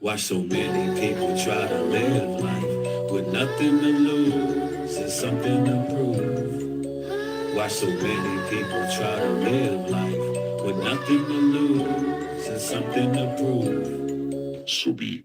Why so many people try to live life with nothing to lose and something to prove? Why so many people try to live life with nothing to lose and something to prove? So be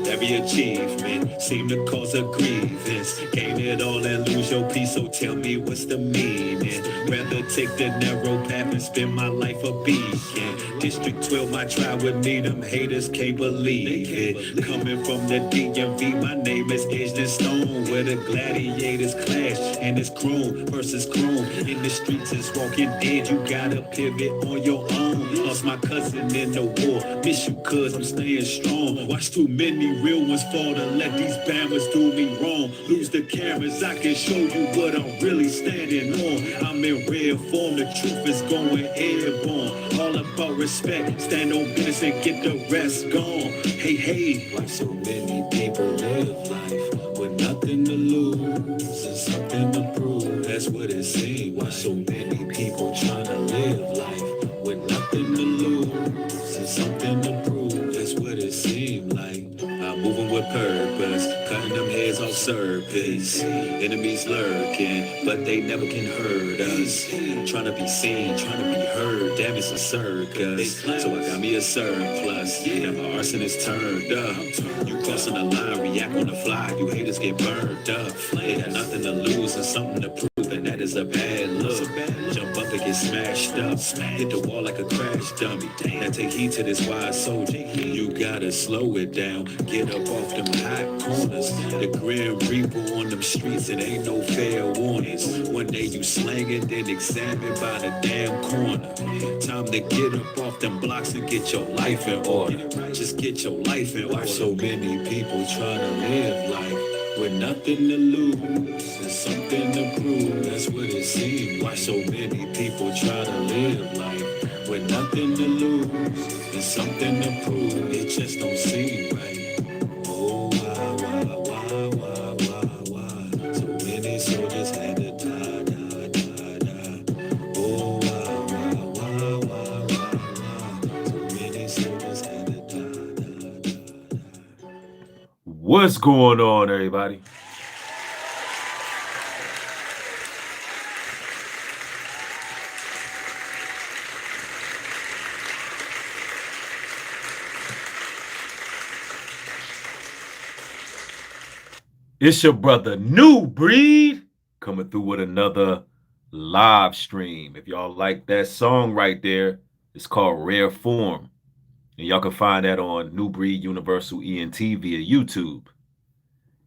every achievement seem to cause a grievance. Gain it all and lose your peace, so tell me what's the meaning? Rather take the narrow path and spend my life a beacon. District 12, my tribe with me, them haters can't believe it. Coming from the DMV, my name is Edged in Stone, where the gladiators clash, and it's chrome versus chrome. In the streets, it's walking dead, you gotta pivot on your own. Lost my cousin in the war, miss you cuz I'm staying strong. Watch too many real ones fall to let these bammers do me wrong. Lose the cameras, I can show you what I'm really standing on. I'm in rare form, the truth is going airborne. All about respect, stand on business and get the rest gone. Hey, hey, why so many people live life with nothing to lose and something to prove? That's what it seems. Why so many people trying to live life with nothing to lose and something to prove? That's what it seems like. I'm moving with purpose, cutting them heads off surface. Enemies lurking, but they never can hurt us. Trying to be seen, trying to be heard, damn it's a circus. So I got me a surplus, and my arson is turned up. You crossing the line, react on the fly, you haters get burned up. They got nothing to lose and something to prove, and that is a bad look. Jump up and get smashed up, hit the wall like a crash dummy. Now take heed to this wise soldier, you gotta slow it down. Get up off them hot corners. The Grim Reaper on them streets, it ain't no fair warnings. One day you slanging, then examined by the damn corner. Time to get up off them blocks and get your life in order. Just get your life in order. Why so many people try to live life with nothing to lose and something to prove? That's what it seems. Why so many people try to live life with nothing to lose and something to prove? It just don't seem right. Oh, why? So many soldiers had to die. Oh, why? So many soldiers had to die. What's going on, everybody? It's your brother Nubreed coming through with another live stream. If y'all like that song right there, it's called Rare Form. And y'all can find that on Nubreed Universal ENT via YouTube.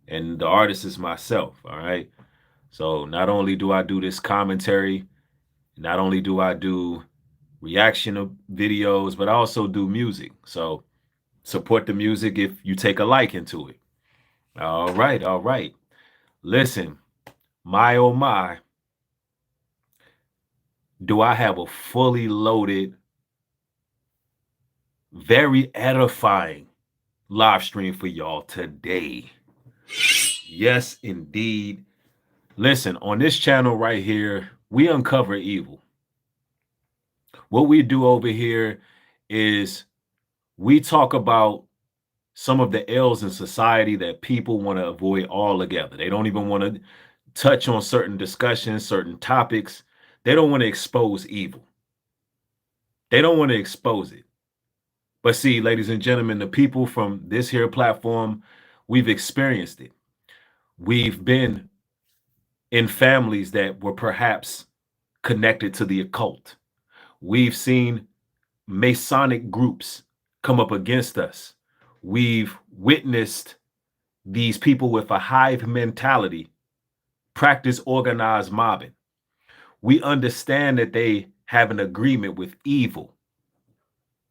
And the artist is myself, all right? So not only do I do this commentary, not only do I do reaction of videos, but I also do music. So support the music if you take a liking to it. All right, all right. Listen, my oh my, do I have a fully loaded, very edifying live stream for y'all today. Yes, indeed. Listen, on this channel right here, we uncover evil. What we do over here is we talk about some of the ills in society that people want to avoid altogether. They don't even want to touch on certain discussions, certain topics. They don't want to expose evil. They don't want to expose it. But see, ladies and gentlemen, the people from this here platform, we've experienced it. We've been in families that were perhaps connected to the occult. We've seen Masonic groups come up against us. We've witnessed these people with a hive mentality practice organized mobbing. We understand that they have an agreement with evil.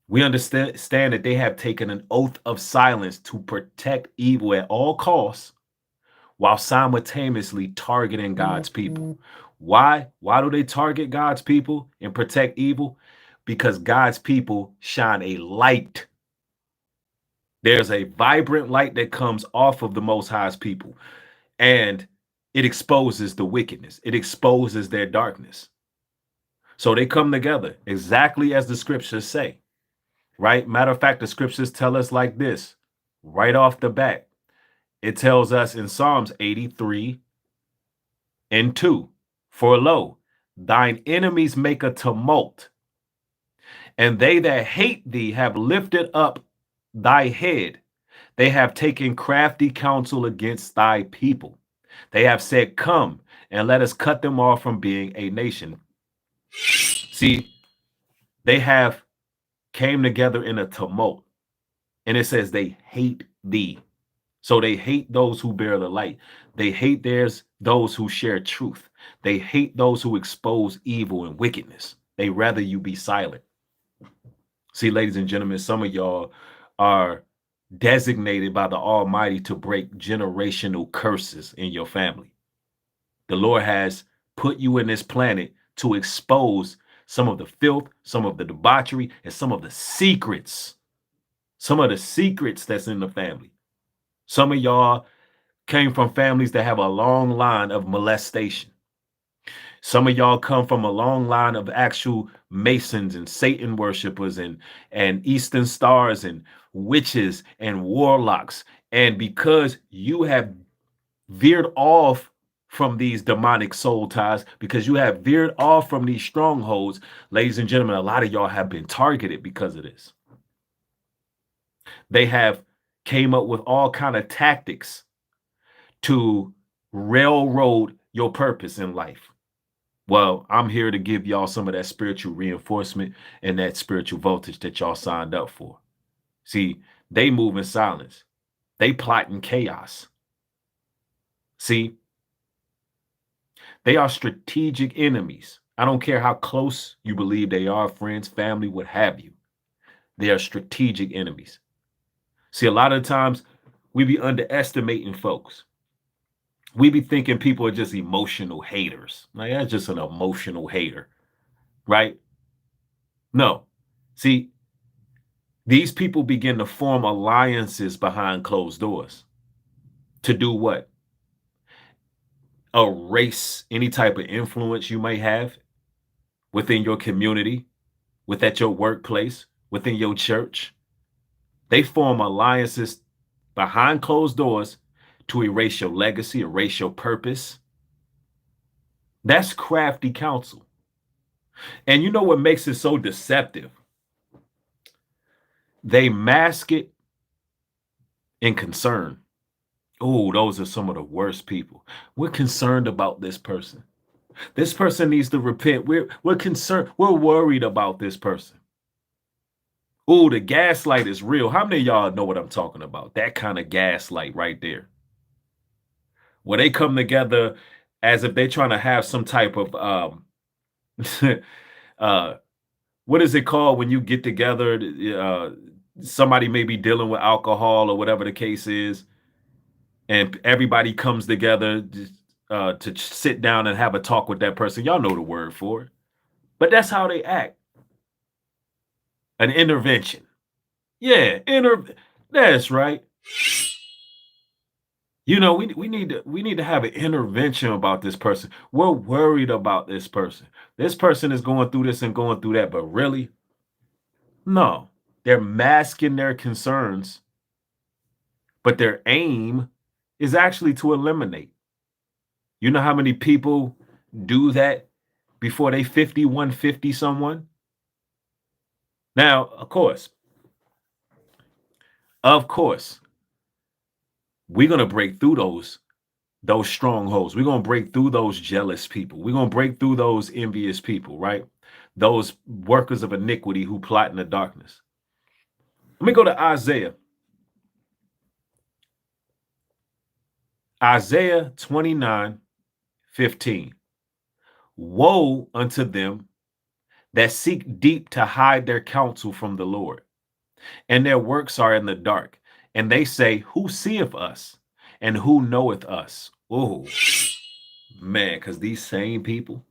We understand that they have taken an oath of silence to protect evil at all costs while simultaneously targeting God's people. Why? Why do they target God's people and protect evil? Because God's people shine a light. There's a vibrant light that comes off of the Most High's people, and it exposes the wickedness. It exposes their darkness. So they come together exactly as the scriptures say, right? Matter of fact, the scriptures tell us like this. right off the bat. It tells us in Psalms 83 and 2, for lo, thine enemies make a tumult, and they that hate thee have lifted up thy head. They have taken crafty counsel against thy people. They have said, come and let us cut them off from being a nation. See, they have came together in a tumult. And it says they hate thee. So they hate those who bear the light. They hate those who share truth. They hate those who expose evil and wickedness. They rather you be silent. See, ladies and gentlemen, some of y'all are designated by the Almighty to break generational curses in your family. The Lord has put you in this planet to expose some of the filth, some of the debauchery, and some of the secrets. Some of the secrets that's in the family. Some of y'all came from families that have a long line of molestation. Some of y'all come from a long line of actual Masons and Satan worshipers and Eastern stars and witches and warlocks. And because you have veered off from these demonic soul ties, because you have veered off from these strongholds, ladies and gentlemen, a lot of y'all have been targeted because of this. They have came up with all kind of tactics to railroad your purpose in life. Well, I'm here to give y'all some of that spiritual reinforcement and that spiritual voltage that y'all signed up for. See, they move in silence. They plot in chaos. See, they are strategic enemies. I don't care how close you believe they are, friends, family, what have you. They are strategic enemies. See, a lot of times we be underestimating folks. We be thinking people are just emotional haters. Like, that's just an emotional hater, right? No. See, these people begin to form alliances behind closed doors. To do what? Erase any type of influence you may have within your community, within your workplace, within your church. They form alliances behind closed doors to erase your legacy, erase your purpose. That's crafty counsel. And you know what makes it so deceptive? They mask it in concern. Oh, those are some of the worst people. We're concerned about this person. This person needs to repent. We're concerned. We're worried about this person. Oh, the gaslight is real. How many of y'all know what I'm talking about? That kind of gaslight right there. Where they come together as if they're trying to have some type of what is it called when you get together? Somebody may be dealing with alcohol or whatever the case is, and everybody comes together to sit down and have a talk with that person. Y'all know the word for it, but that's how they act. An intervention. Yeah, that's right. You know, we need to have an intervention about this person. We're worried about this person. This person is going through this and going through that, but really, no. They're masking their concerns, but their aim is actually to eliminate. You know how many people do that before they 50 someone? Now, of course, we're gonna break through those strongholds. We're going to break through those jealous people. We're going to break through those envious people, right? Those workers of iniquity who plot in the darkness. Let me go to Isaiah. Isaiah 29:15. Woe unto them that seek deep to hide their counsel from the Lord, and their works are in the dark. And they say, who seeth us? And who knoweth us? Oh, man, because these same people,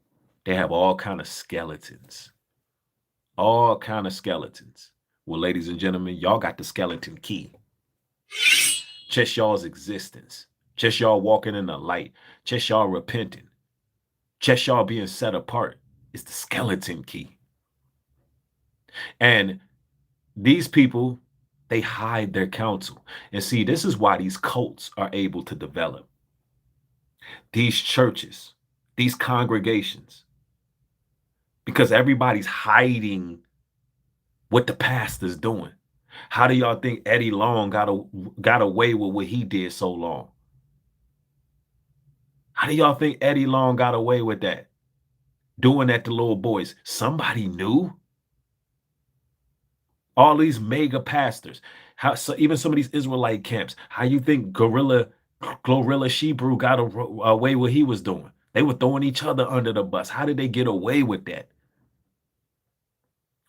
they have all kind of skeletons. All kind of skeletons. Well, ladies and gentlemen, y'all got the skeleton key. Just y'all's existence. Just y'all walking in the light. Just y'all repenting. Just y'all being set apart. It's the skeleton key. And these people, They hide their counsel. And see, this is why these cults are able to develop. These churches, these congregations, because everybody's hiding what the pastor's doing. How do y'all think Eddie Long got away with what he did so long? How do y'all think Eddie Long got away with that? Doing that to little boys. Somebody knew. All these mega pastors, how so even some of these Israelite camps, how you think Glorilla Shebrew got away with what he was doing? They were throwing each other under the bus. How did they get away with that?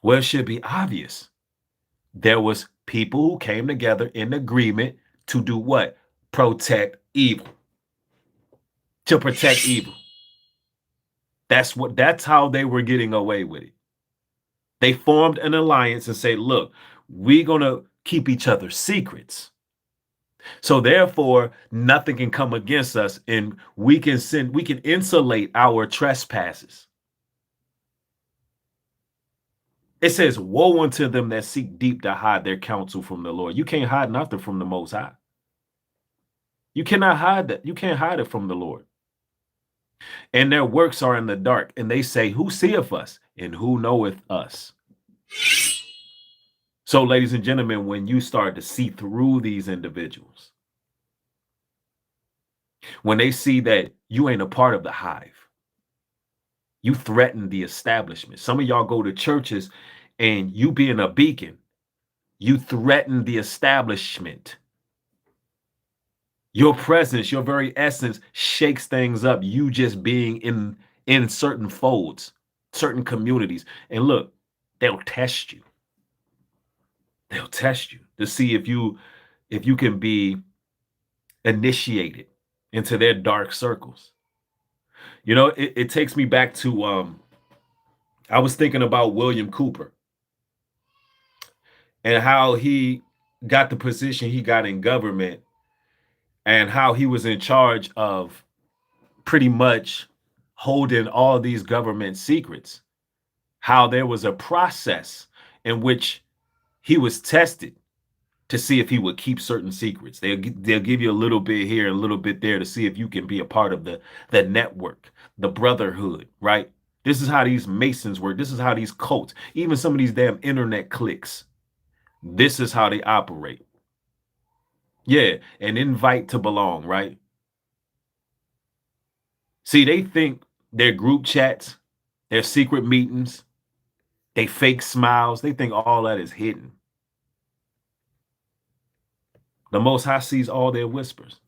Well, it should be obvious. There was people who came together in agreement to do what? Protect evil. To protect evil. That's how they were getting away with it. They formed an alliance and say, look, we're going to keep each other's secrets. So therefore, nothing can come against us and we can insulate our trespasses. It says, woe unto them that seek deep to hide their counsel from the Lord. You can't hide nothing from the Most High. You cannot hide that. You can't hide it from the Lord. And their works are in the dark. And they say, who seeth us and who knoweth us? So, ladies and gentlemen, when you start to see through these individuals, when they see that you ain't a part of the hive, you threaten the establishment. Some of y'all go to churches and you being a beacon, you threaten the establishment. Your presence, your very essence shakes things up. You just being in certain folds, certain communities. And look, they'll test you. They'll test you to see if you can be initiated into their dark circles. You know, it takes me back to I was thinking about William Cooper and how he got the position he got in government and how he was in charge of pretty much holding all these government secrets. How there was a process in which he was tested to see if he would keep certain secrets. They'll give you a little bit here, a little bit there to see if you can be a part of the network, the brotherhood, right? This is how these Masons work. This is how these cults, even some of these damn internet cliques, this is how they operate. Yeah, an invite to belong, right? See, they think their group chats, their secret meetings, they fake smiles, they think all that is hidden. The Most High sees all their whispers.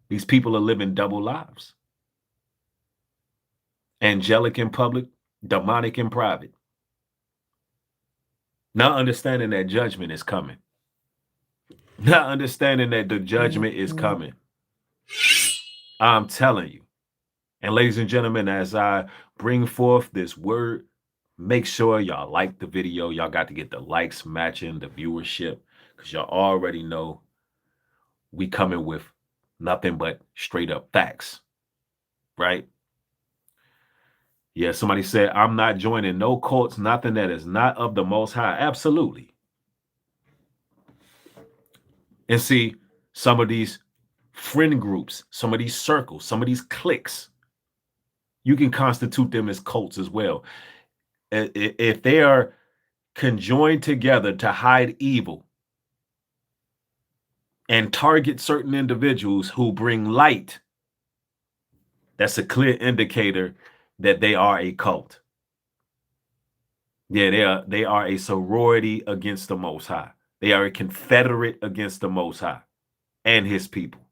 These people are living double lives. Angelic in public, demonic in private. Not understanding that judgment is coming. Not understanding that the judgment is coming. I'm telling you. And ladies and gentlemen, as I bring forth this word, make sure y'all like the video. Y'all got to get the likes matching the viewership because y'all already know we coming with nothing but straight up facts, right? Yeah, somebody said, I'm not joining no cults, nothing that is not of the Most High. Absolutely. And see, some of these friend groups, some of these circles, some of these cliques, you can constitute them as cults as well. If they are conjoined together to hide evil and target certain individuals who bring light, that's a clear indicator that they are a cult. Yeah, they are a sorority against the Most High. They are a confederate against the Most High and his people.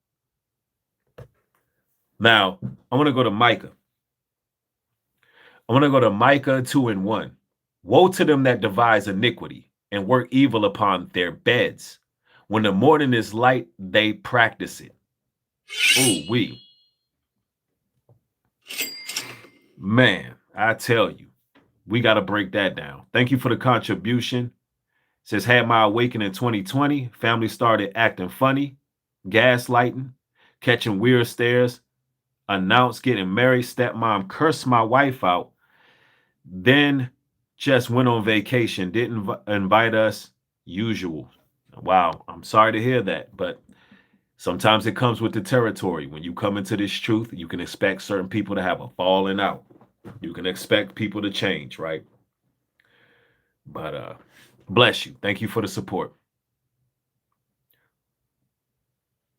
Now, I want to go to Micah. I want to go to Micah 2:1. Woe to them that devise iniquity and work evil upon their beds. When the morning is light, they practice it. Ooh, man, I tell you, we got to break that down. Thank you for the contribution. It says, had my awakening in 2020. Family started acting funny, gaslighting, catching weird stares, announced getting married. Stepmom cursed my wife out. Then just went on vacation. Didn't invite us. Usual. Wow, I'm sorry to hear that, but sometimes it comes with the territory. When you come into this truth, you can expect certain people to have a falling out. You can expect people to change, right? But bless you. Thank you for the support.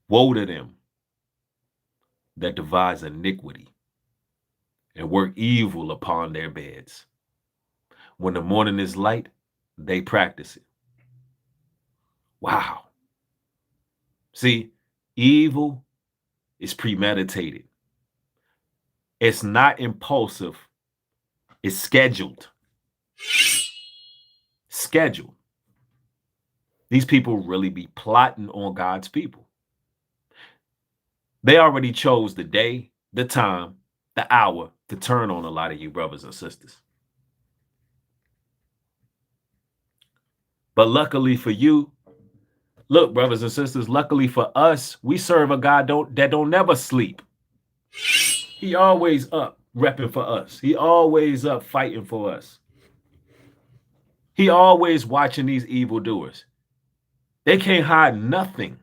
Woe to them that devise iniquity and work evil upon their beds. When the morning is light, they practice it. Wow. See, evil is premeditated. It's not impulsive. It's scheduled. Scheduled. These people really be plotting on God's people. They already chose the day, the time, the hour to turn on a lot of you brothers and sisters. But luckily for you, look, brothers and sisters, luckily for us, we serve a God that don't never sleep. He always up repping for us. He always up fighting for us. He always watching these evildoers. They can't hide nothing.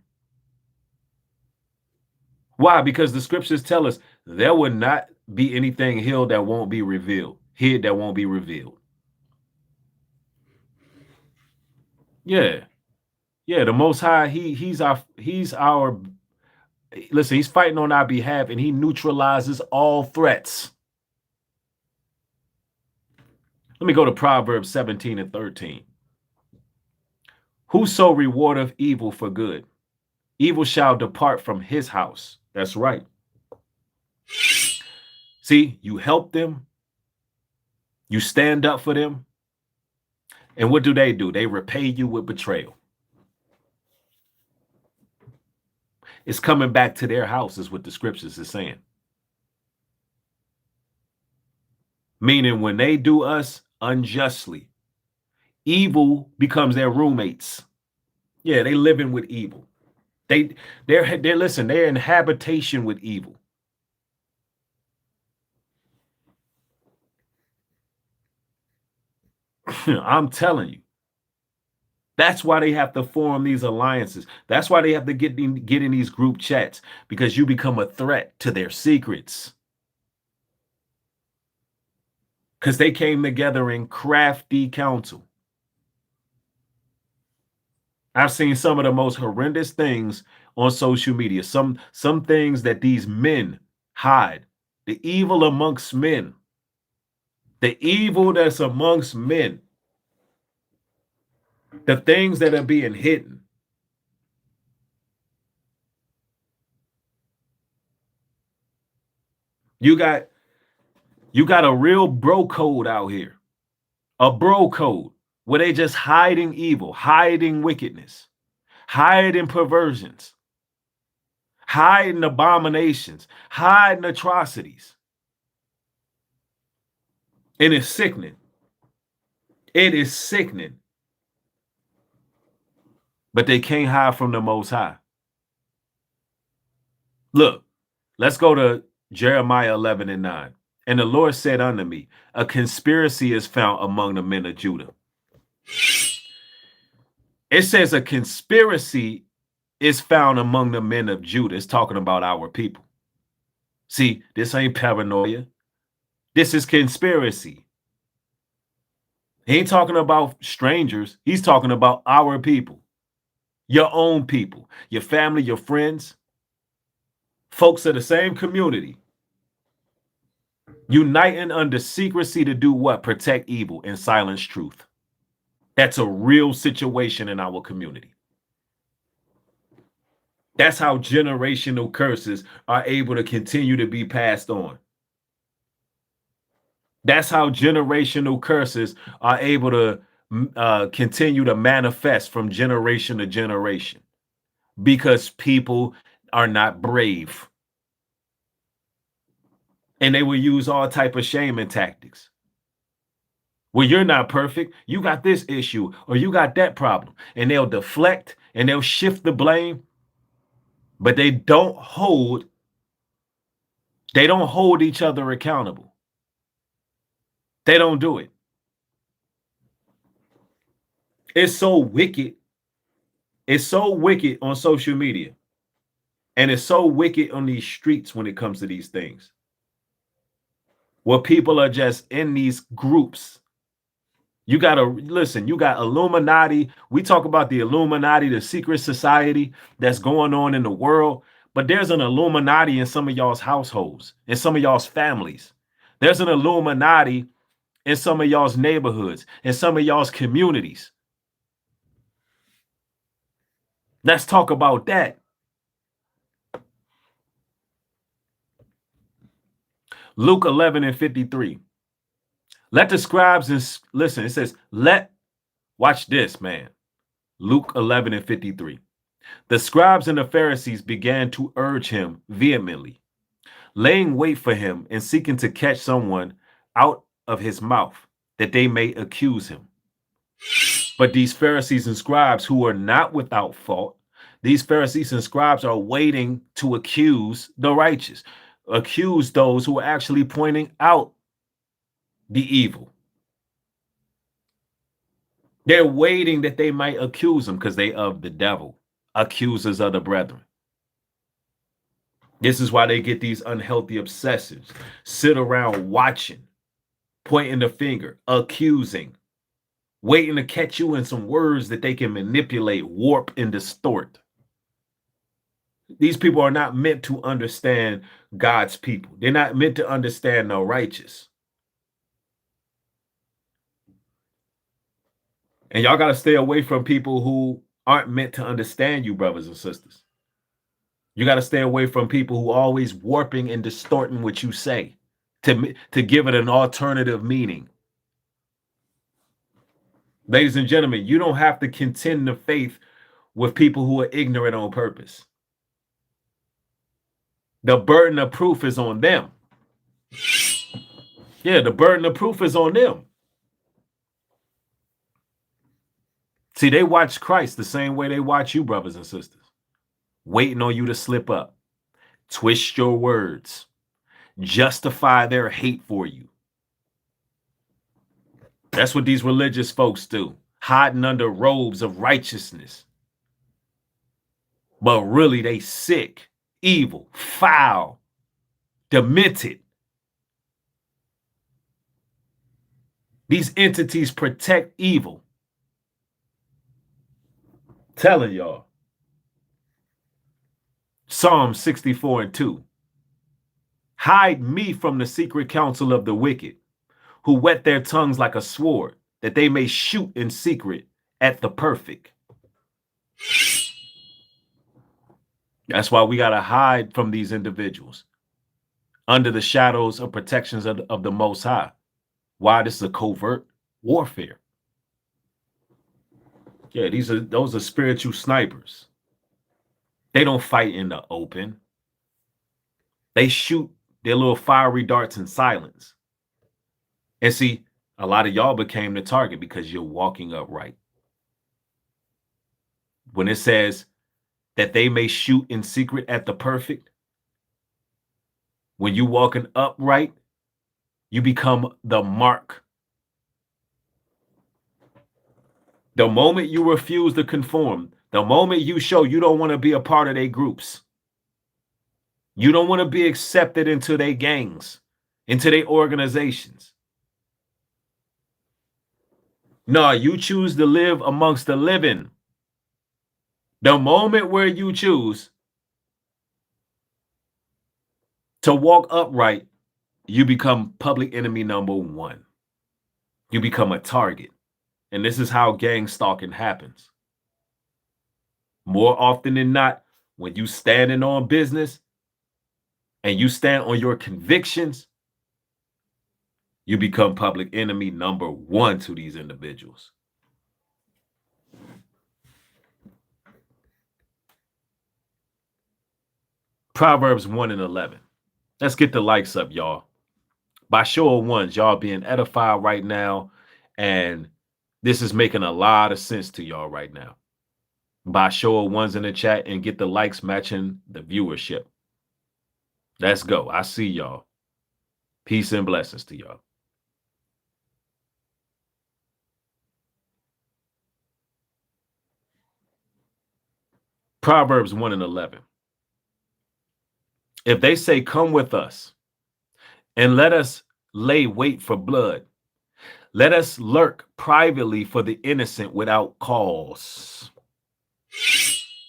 Why? Because the scriptures tell us there will not be anything hid that won't be revealed. Hid that won't be revealed. Yeah. Yeah, the Most High, he's our listen, he's fighting on our behalf and he neutralizes all threats. Let me go to Proverbs 17 and 13. Whoso rewardeth evil for good, evil shall depart from his house. That's right. See, you help them, you stand up for them, and what do? They repay you with betrayal. It's coming back to their house, is what the scriptures is saying. Meaning when they do us unjustly, evil becomes their roommates. Yeah, they living with evil. They're listen, they're in habitation with evil. I'm telling you. That's why they have to form these alliances. That's why they have to get in these group chats, because you become a threat to their secrets. Because they came together in crafty counsel. I've seen some of the most horrendous things on social media. Some things that these men hide. The evil amongst men. The evil that's amongst men. The things that are being hidden. You got a real bro code out here. A bro code where they just hiding evil, hiding wickedness, hiding perversions, hiding abominations, hiding atrocities. And it's sickening. It is sickening. But they can't hide from the Most High. Look, let's go to Jeremiah 11 and 9. And the Lord said unto me, a conspiracy is found among the men of Judah. It says a conspiracy is found among the men of Judah. It's talking about our people. See, this ain't paranoia. This is conspiracy. He ain't talking about strangers. He's talking about our people, your own people, your family, your friends, folks of the same community, uniting under secrecy to do what? Protect evil and silence truth. That's a real situation in our community. That's how generational curses are able to continue to be passed on. That's how generational curses are able to continue to manifest from generation to generation, because people are not brave. And they will use all type of shaming tactics. Well, you're not perfect. You got this issue or you got that problem. And they'll deflect and they'll shift the blame, but they don't hold each other accountable. They don't do it. It's so wicked. It's so wicked on social media, and it's so wicked on these streets when it comes to these things, where people are just in these groups. You got to listen, you got Illuminati. We talk about the Illuminati, the secret society that's going on in the world, but there's an Illuminati in some of y'all's households, in some of y'all's families. There's an Illuminati in some of y'all's neighborhoods, in some of y'all's communities. Let's talk about that. Luke 11:53. Let the scribes and listen, it says, watch this, man. Luke 11:53. The scribes and the Pharisees began to urge him vehemently, laying wait for him and seeking to catch someone out of his mouth that they may accuse him. But these Pharisees and scribes who are not without fault, these Pharisees and scribes are waiting to accuse the righteous, accuse those who are actually pointing out the evil. They're waiting that they might accuse them because they of the devil, accusers of the brethren. This is why they get these unhealthy obsessives, sit around watching, pointing the finger, accusing, waiting to catch you in some words that they can manipulate, warp, and distort. These people are not meant to understand God's people. They're not meant to understand the righteous. And y'all got to stay away from people who aren't meant to understand you, brothers and sisters. You got to stay away from people who are always warping and distorting what you say to give it an alternative meaning. Ladies and gentlemen, you don't have to contend the faith with people who are ignorant on purpose. The burden of proof is on them. Yeah, the burden of proof is on them. See, they watch Christ the same way they watch you, brothers and sisters, waiting on you to slip up, twist your words, justify their hate for you. That's what these religious folks do, hiding under robes of righteousness. But really, they sick, evil, foul, demented. These entities protect evil. Telling y'all. Psalm 64:2. Hide me from the secret counsel of the wicked, who whet their tongues like a sword, that they may shoot in secret at the perfect. That's why we got to hide from these individuals under the shadows of protections of the Most High. Why? This is a covert warfare. Yeah, those are spiritual snipers. They don't fight in the open. They shoot their little fiery darts in silence. And see, a lot of y'all became the target because you're walking upright. When it says that they may shoot in secret at the perfect, when you walking upright, you become the mark. The moment you refuse to conform, the moment you show you don't want to be a part of their groups, you don't want to be accepted into their gangs, into their organizations. No, you choose to live amongst the living. The moment where you choose to walk upright, you become public enemy number one. You become a target. And this is how gang stalking happens. More often than not, when you standing on business and you stand on your convictions, you become public enemy number one to these individuals. Proverbs 1:11. Let's get the likes up, y'all. By show of ones, y'all being edified right now, and this is making a lot of sense to y'all right now. By show of ones in the chat and get the likes matching the viewership. Let's go. I see y'all. Peace and blessings to y'all. Proverbs 1 and 11. If they say, come with us and let us lay wait for blood, let us lurk privately for the innocent without cause,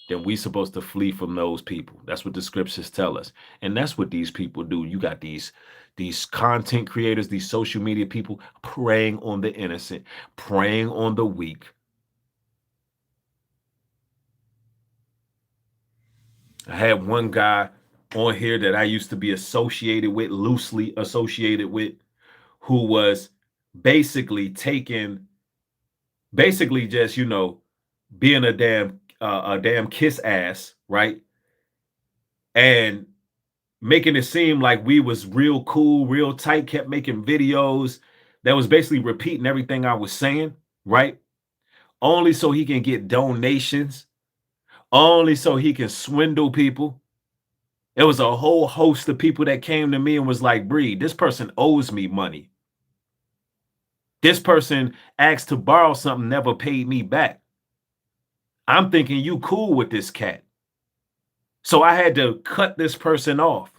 then we supposed to flee from those people. That's what the scriptures tell us. And that's what these people do. You got these content creators, these social media people preying on the innocent, preying on the weak. I had one guy on here that I used to be loosely associated with, who was basically just, being a damn kiss ass, right? And making it seem like we was real cool, real tight, kept making videos that was basically repeating everything I was saying, right? Only so he can get donations, only so he can swindle people. It was a whole host of people that came to me and was like, Breed, this person owes me money. This person asked to borrow something, never paid me back. I'm thinking you cool with this cat. So I had to cut this person off.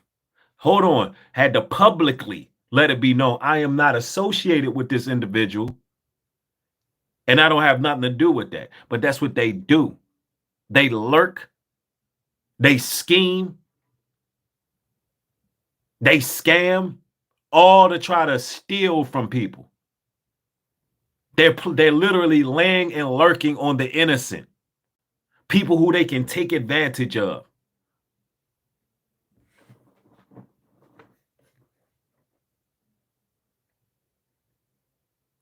Hold on. Had to publicly let it be known I am not associated with this individual. And I don't have nothing to do with that. But that's what they do. They lurk. They scheme. They scam, all to try to steal from people. They're literally laying and lurking on the innocent. People who they can take advantage of.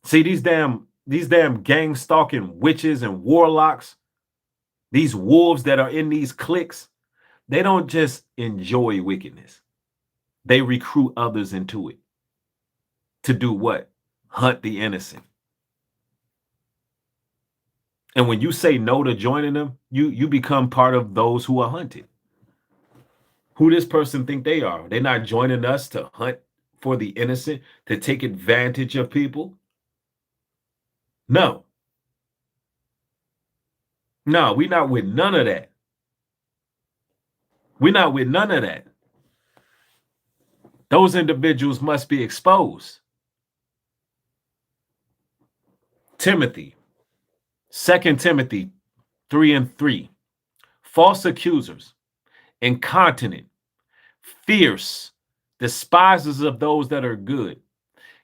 See, these damn gang stalking witches and warlocks, these wolves that are in these cliques, they don't just enjoy wickedness. They recruit others into it. To do what? Hunt the innocent. And when you say no to joining them, you become part of those who are hunted. Who this person think they are? They're not joining us to hunt for the innocent, to take advantage of people. No. No, we're not with none of that. We're not with none of that. Those individuals must be exposed. Timothy, 2 Timothy 3 and 3. False accusers, incontinent, fierce, despisers of those that are good,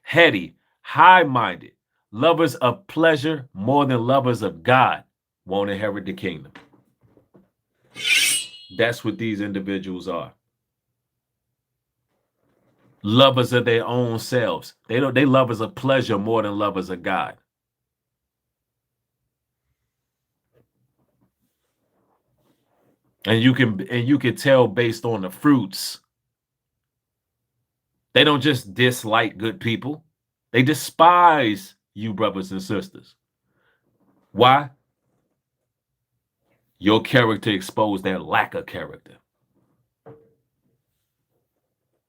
heady, high-minded, lovers of pleasure more than lovers of God, won't inherit the kingdom. That's what these individuals are. Lovers of their own selves. They lovers of pleasure more than lovers of God. And you can tell based on the fruits. They don't just dislike good people. They despise you, brothers and sisters. Why? Your character exposed their lack of character.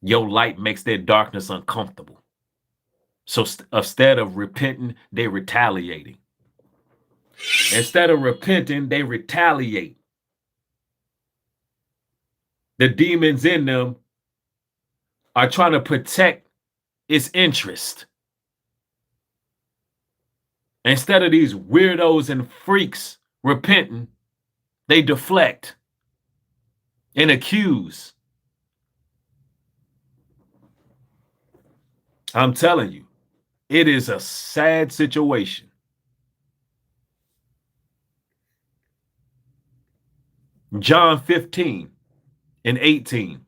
Your light makes their darkness uncomfortable. So instead of repenting, they're retaliating. Instead of repenting, they retaliate. The demons in them are trying to protect its interest. Instead of these weirdos and freaks repenting, they deflect and accuse. I'm telling you, it is a sad situation. John 15 and 18.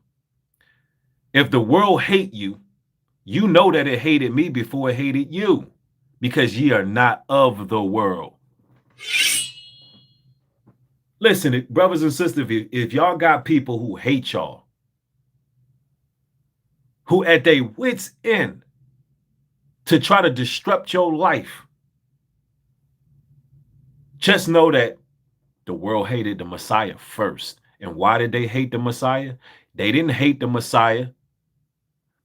If the world hate you, you know that it hated me before it hated you, because ye are not of the world. Listen, brothers and sisters, if y'all got people who hate y'all, who at their wits' end to try to disrupt your life, just know that the world hated the Messiah first. And why did they hate the Messiah? They didn't hate the Messiah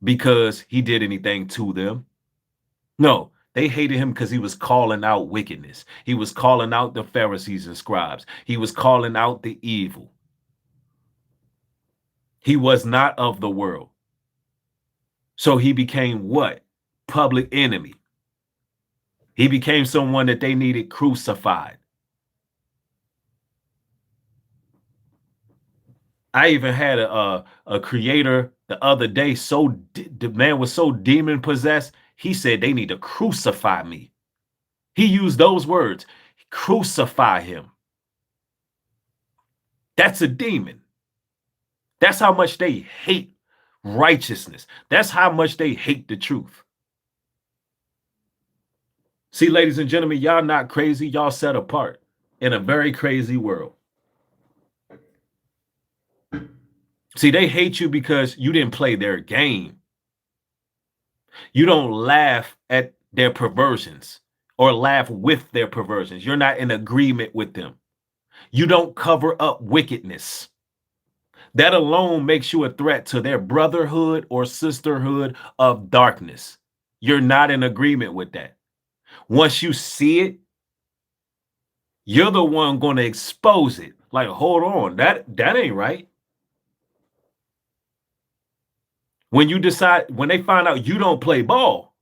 because he did anything to them. No, They hated him because he was calling out wickedness. He was calling out the Pharisees and scribes. He was calling out the evil. He was not of the world. So he became what? Public enemy. He became someone that they needed crucified. I even had a creator the other day. The man was so demon possessed. He said they need to crucify me. He used those words, crucify him. That's a demon. That's how much they hate righteousness. That's how much they hate the truth. See, ladies and gentlemen, y'all not crazy. Y'all set apart in a very crazy world. See, they hate you because you didn't play their game. You don't laugh at their perversions or laugh with their perversions. You're not in agreement with them. You don't cover up wickedness. That alone makes you a threat to their brotherhood or sisterhood of darkness. You're not in agreement with that. Once you see it, you're the one going to expose it. Like, hold on, that ain't right. When you decide, when they find out you don't play ball,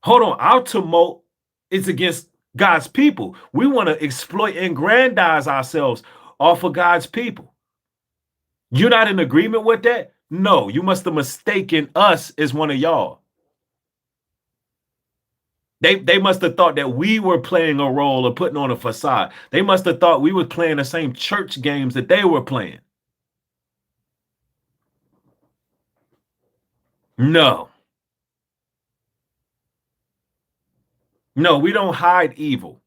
hold on, our tumult is against God's people. We want to exploit and aggrandize ourselves off of God's people. You're not in agreement with that? No, you must have mistaken us as one of y'all. They must have thought that we were playing a role or putting on a facade. They must have thought we were playing the same church games that they were playing. No. No, we don't hide evil.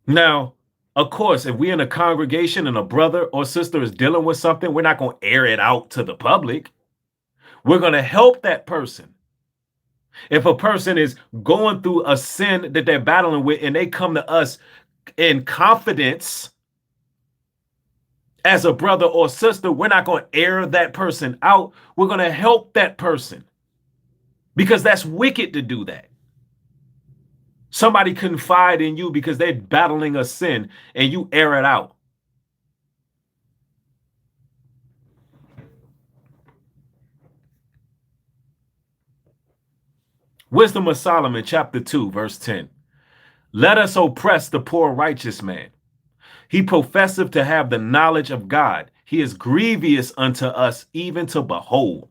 Now, of course, if we're in a congregation and a brother or sister is dealing with something, we're not going to air it out to the public. We're going to help that person. If a person is going through a sin that they're battling with and they come to us in confidence as a brother or sister, we're not going to air that person out. We're going to help that person because that's wicked to do that. Somebody confide in you because they're battling a sin and you air it out. Wisdom of Solomon, chapter 2, verse 10. Let us oppress the poor righteous man. He professeth to have the knowledge of God. He is grievous unto us, even to behold.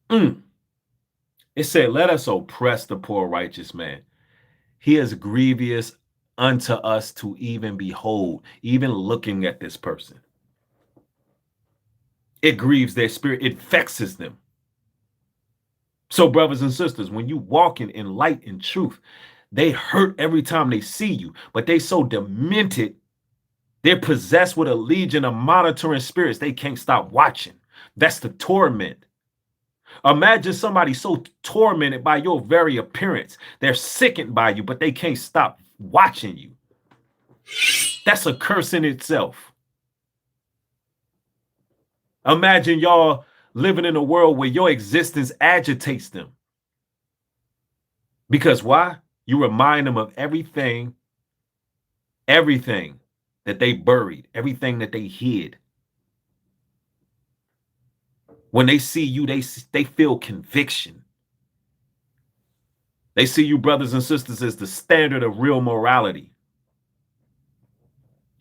It said, let us oppress the poor righteous man. He is grievous unto us to even behold, even looking at this person. It grieves their spirit. It vexes them. So, brothers and sisters, when you walk in light and truth, they hurt every time they see you, but they so demented, they're possessed with a legion of monitoring spirits. They can't stop watching. That's the torment. Imagine somebody so tormented by your very appearance. They're sickened by you, but they can't stop watching you. That's a curse in itself. Imagine y'all living in a world where your existence agitates them. Because why? You remind them of everything that they buried, everything that they hid. When they see you, they feel conviction. They see you, brothers and sisters, as the standard of real morality.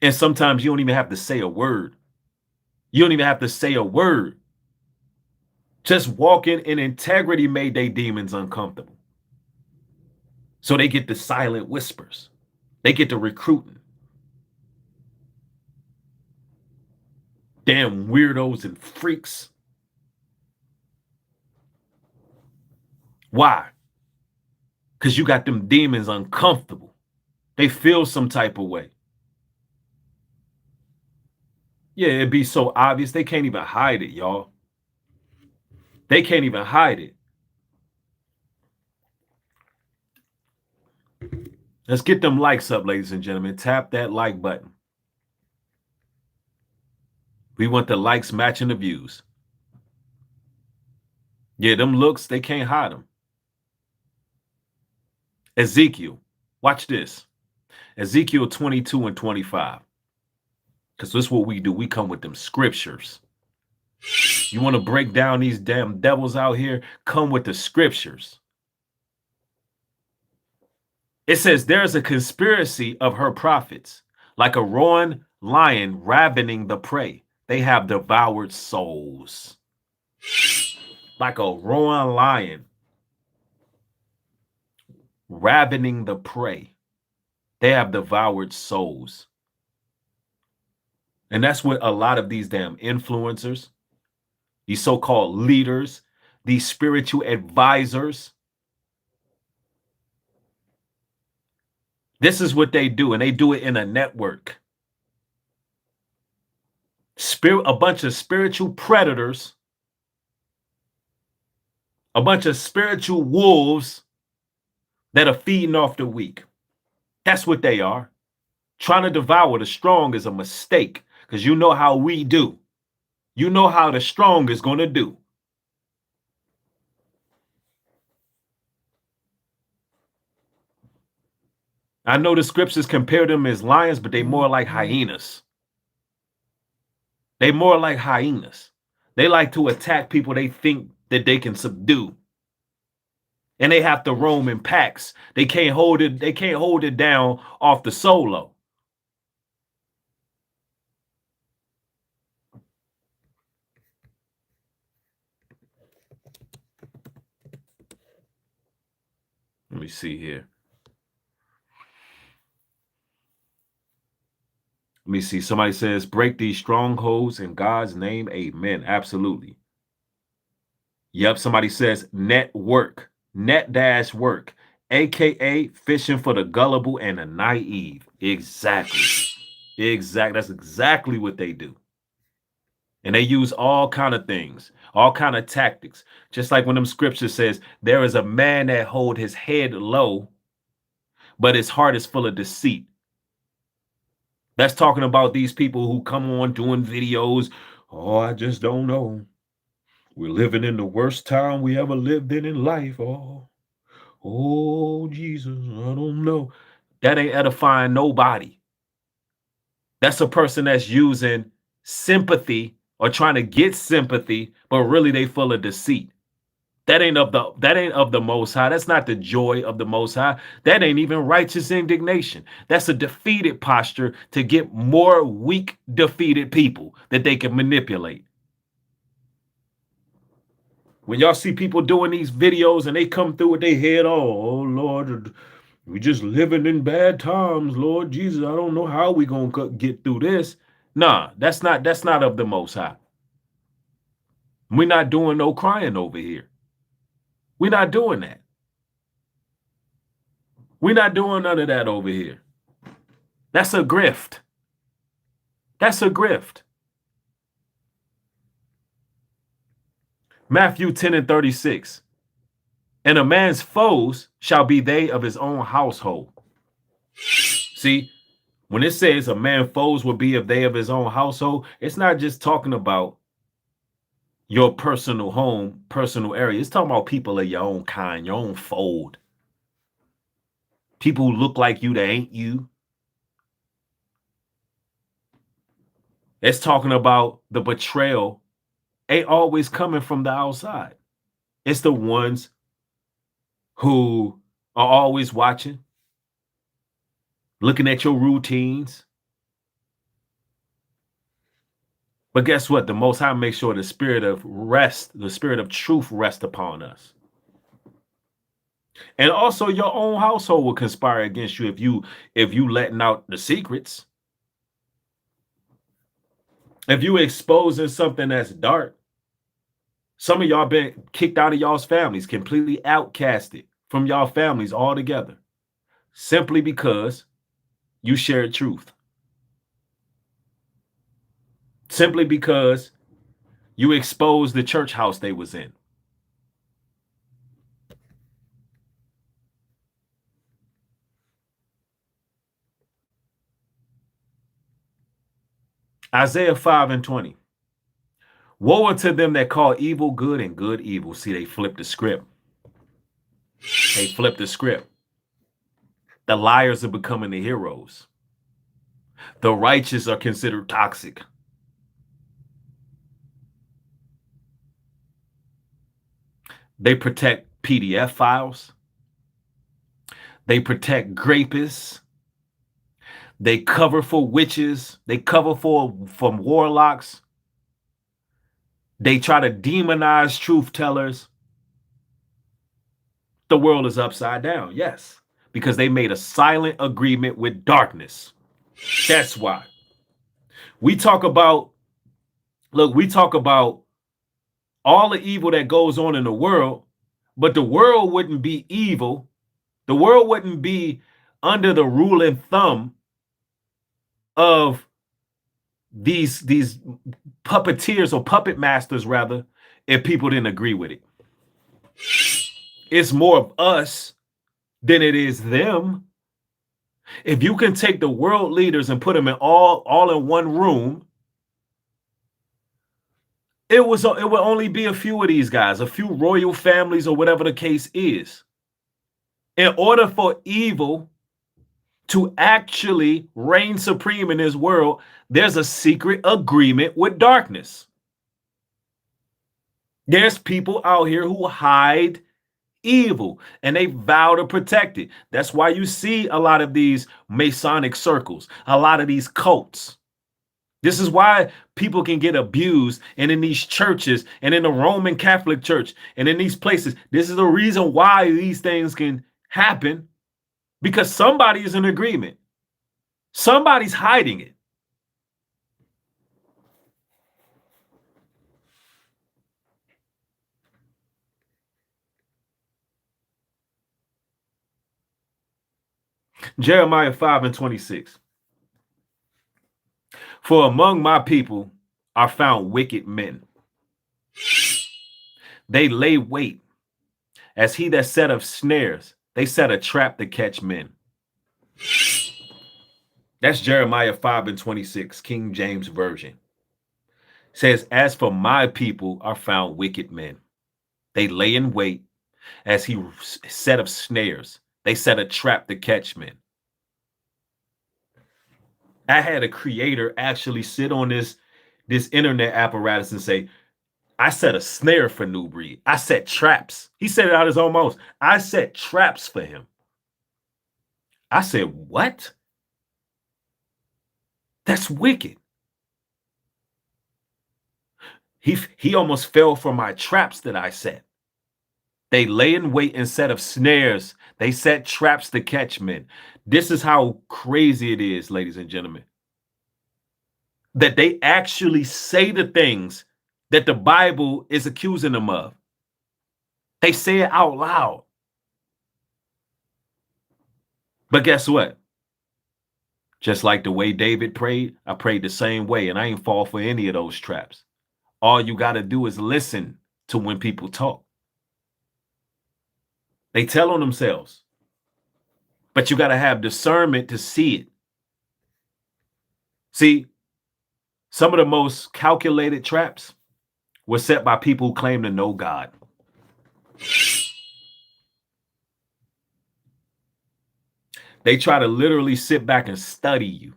And sometimes you don't even have to say a word. You don't even have to say a word. Just walking in integrity made their demons uncomfortable. So they get the silent whispers. They get the recruiting. Damn weirdos and freaks. Why? Because you got them demons uncomfortable. They feel some type of way. Yeah, it'd be so obvious. They can't even hide it, y'all. They can't even hide it. Let's get them likes up, ladies and gentlemen. Tap that like button. We want the likes matching the views. Yeah, them looks, they can't hide them. Ezekiel, watch this. Ezekiel 22 and 25. Because this is what we do. We come with them scriptures. You want to break down these damn devils out here? Come with the scriptures. It says there's a conspiracy of her prophets, like a roaring lion ravening the prey. They have devoured souls. Like a roaring lion ravening the prey. They have devoured souls. And that's what a lot of these damn influencers, these so-called leaders, these spiritual advisors, this is what they do, and they do it in a network. A bunch of spiritual predators, a bunch of spiritual wolves that are feeding off the weak. That's what they are. Trying to devour the strong is a mistake, because you know how we do. You know how the strong is going to do. I know the scriptures compare them as lions, but they more like hyenas. They more like hyenas. They like to attack people they think that they can subdue. And they have to roam in packs. They can't hold it down off the solo. Let me see here. Let me see. Somebody says, break these strongholds in God's name. Amen. Absolutely. Yep. Somebody says network, net dash work, AKA fishing for the gullible and the naive. Exactly. That's exactly what they do. And they use all kind of things, all kind of tactics. Just like when them scriptures says, there is a man that hold his head low, but his heart is full of deceit. That's talking about these people who come on doing videos. Oh, I just don't know. We're living in the worst time we ever lived in life. Oh, Jesus, I don't know. That ain't edifying nobody. That's a person that's using sympathy or trying to get sympathy, but really they full of deceit. That ain't of the Most High. That's not the joy of the Most High. That ain't even righteous indignation. That's a defeated posture to get more weak, defeated people that they can manipulate. When y'all see people doing these videos and they come through with their head, oh Lord, we just living in bad times, Lord Jesus. I don't know how we gonna get through this. Nah, that's not of the Most High. We're not doing no crying over here. We're not doing that. We're not doing none of that over here. That's a grift. That's a grift. Matthew 10 and 36. And a man's foes shall be they of his own household. See, when it says a man's foes will be of they of his own household, it's not just talking about your personal home, personal area. It's talking about people of your own kind, your own fold. People who look like you that ain't you. It's talking about the betrayal ain't always coming from the outside. It's the ones who are always watching, looking at your routines. But guess what? The Most High makes sure the spirit of rest, the spirit of truth rest upon us. And also your own household will conspire against you if you letting out the secrets. If you exposing something that's dark, some of y'all been kicked out of y'all's families, completely outcasted from y'all families altogether, simply because you shared truth. Simply because you exposed the church house they was in. Isaiah 5 and 20. Woe unto them that call evil good and good evil. See, they flipped the script. They flipped the script. The liars are becoming the heroes. The righteous are considered toxic. They protect PDF files. They protect grapists. They cover for witches. They cover from warlocks. They try to demonize truth tellers. The world is upside down, yes, because they made a silent agreement with darkness. That's why. We talk about, look, we talk about all the evil that goes on in the world, but the world wouldn't be evil. The world wouldn't be under the rule and thumb of these puppeteers or puppet masters, rather, if people didn't agree with it. It's more of us than it is them. If you can take the world leaders and put them in all in one room, it would only be a few of these guys, a few royal families or whatever the case is. In order for evil to actually reign supreme in this world, there's a secret agreement with darkness. There's people out here who hide evil and they vow to protect it. That's why you see a lot of these Masonic circles, a lot of these cults. This is why people can get abused, and in these churches and in the Roman Catholic Church and in these places. This is the reason why these things can happen, because somebody is in agreement. Somebody's hiding it. Jeremiah 5:26. For among my people are found wicked men. They lay wait as he that set up snares. They set a trap to catch men. That's Jeremiah 5:26, King James Version. Says, as for my people are found wicked men. They lay in wait as he set up snares. They set a trap to catch men. I had a creator actually sit on this internet apparatus and say, I set a snare for Nubreed. I set traps. He said it out his own mouth. I set traps for him. I said, what? That's wicked. He almost fell for my traps that I set. They lay in wait instead of snares. They set traps to catch men. This is how crazy it is, ladies and gentlemen, that they actually say the things that the Bible is accusing them of. They say it out loud. But guess what? Just like the way David prayed, I prayed the same way, and I ain't fall for any of those traps. All you got to do is listen to when people talk. They tell on themselves, but you got to have discernment to see it. See, some of the most calculated traps were set by people who claim to know God. They try to literally sit back and study you.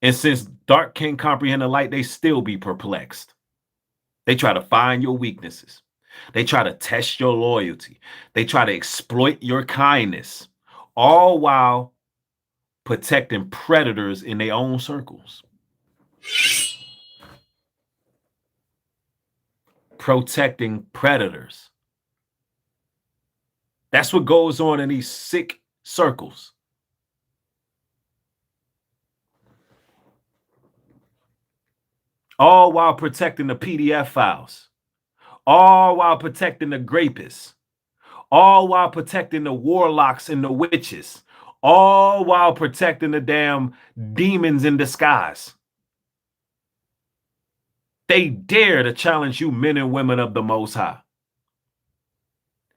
And since dark can't comprehend the light, they still be perplexed. They try to find your weaknesses. They try to test your loyalty. They try to exploit your kindness, all while protecting predators in their own circles. Protecting predators. That's what goes on in these sick circles. All while protecting the PDF files. All while protecting the grapists. All while protecting the warlocks and the witches. All while protecting the damn demons in disguise. They dare to challenge you, men and women of the Most High.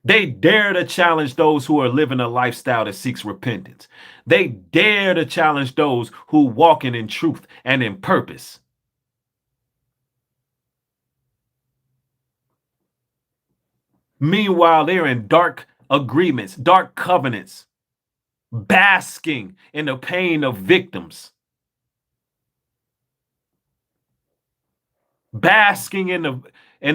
They dare to challenge those who are living a lifestyle that seeks repentance. They dare to challenge those who walking in truth and in purpose. Meanwhile, they're in dark agreements, dark covenants, basking in the pain of victims, basking in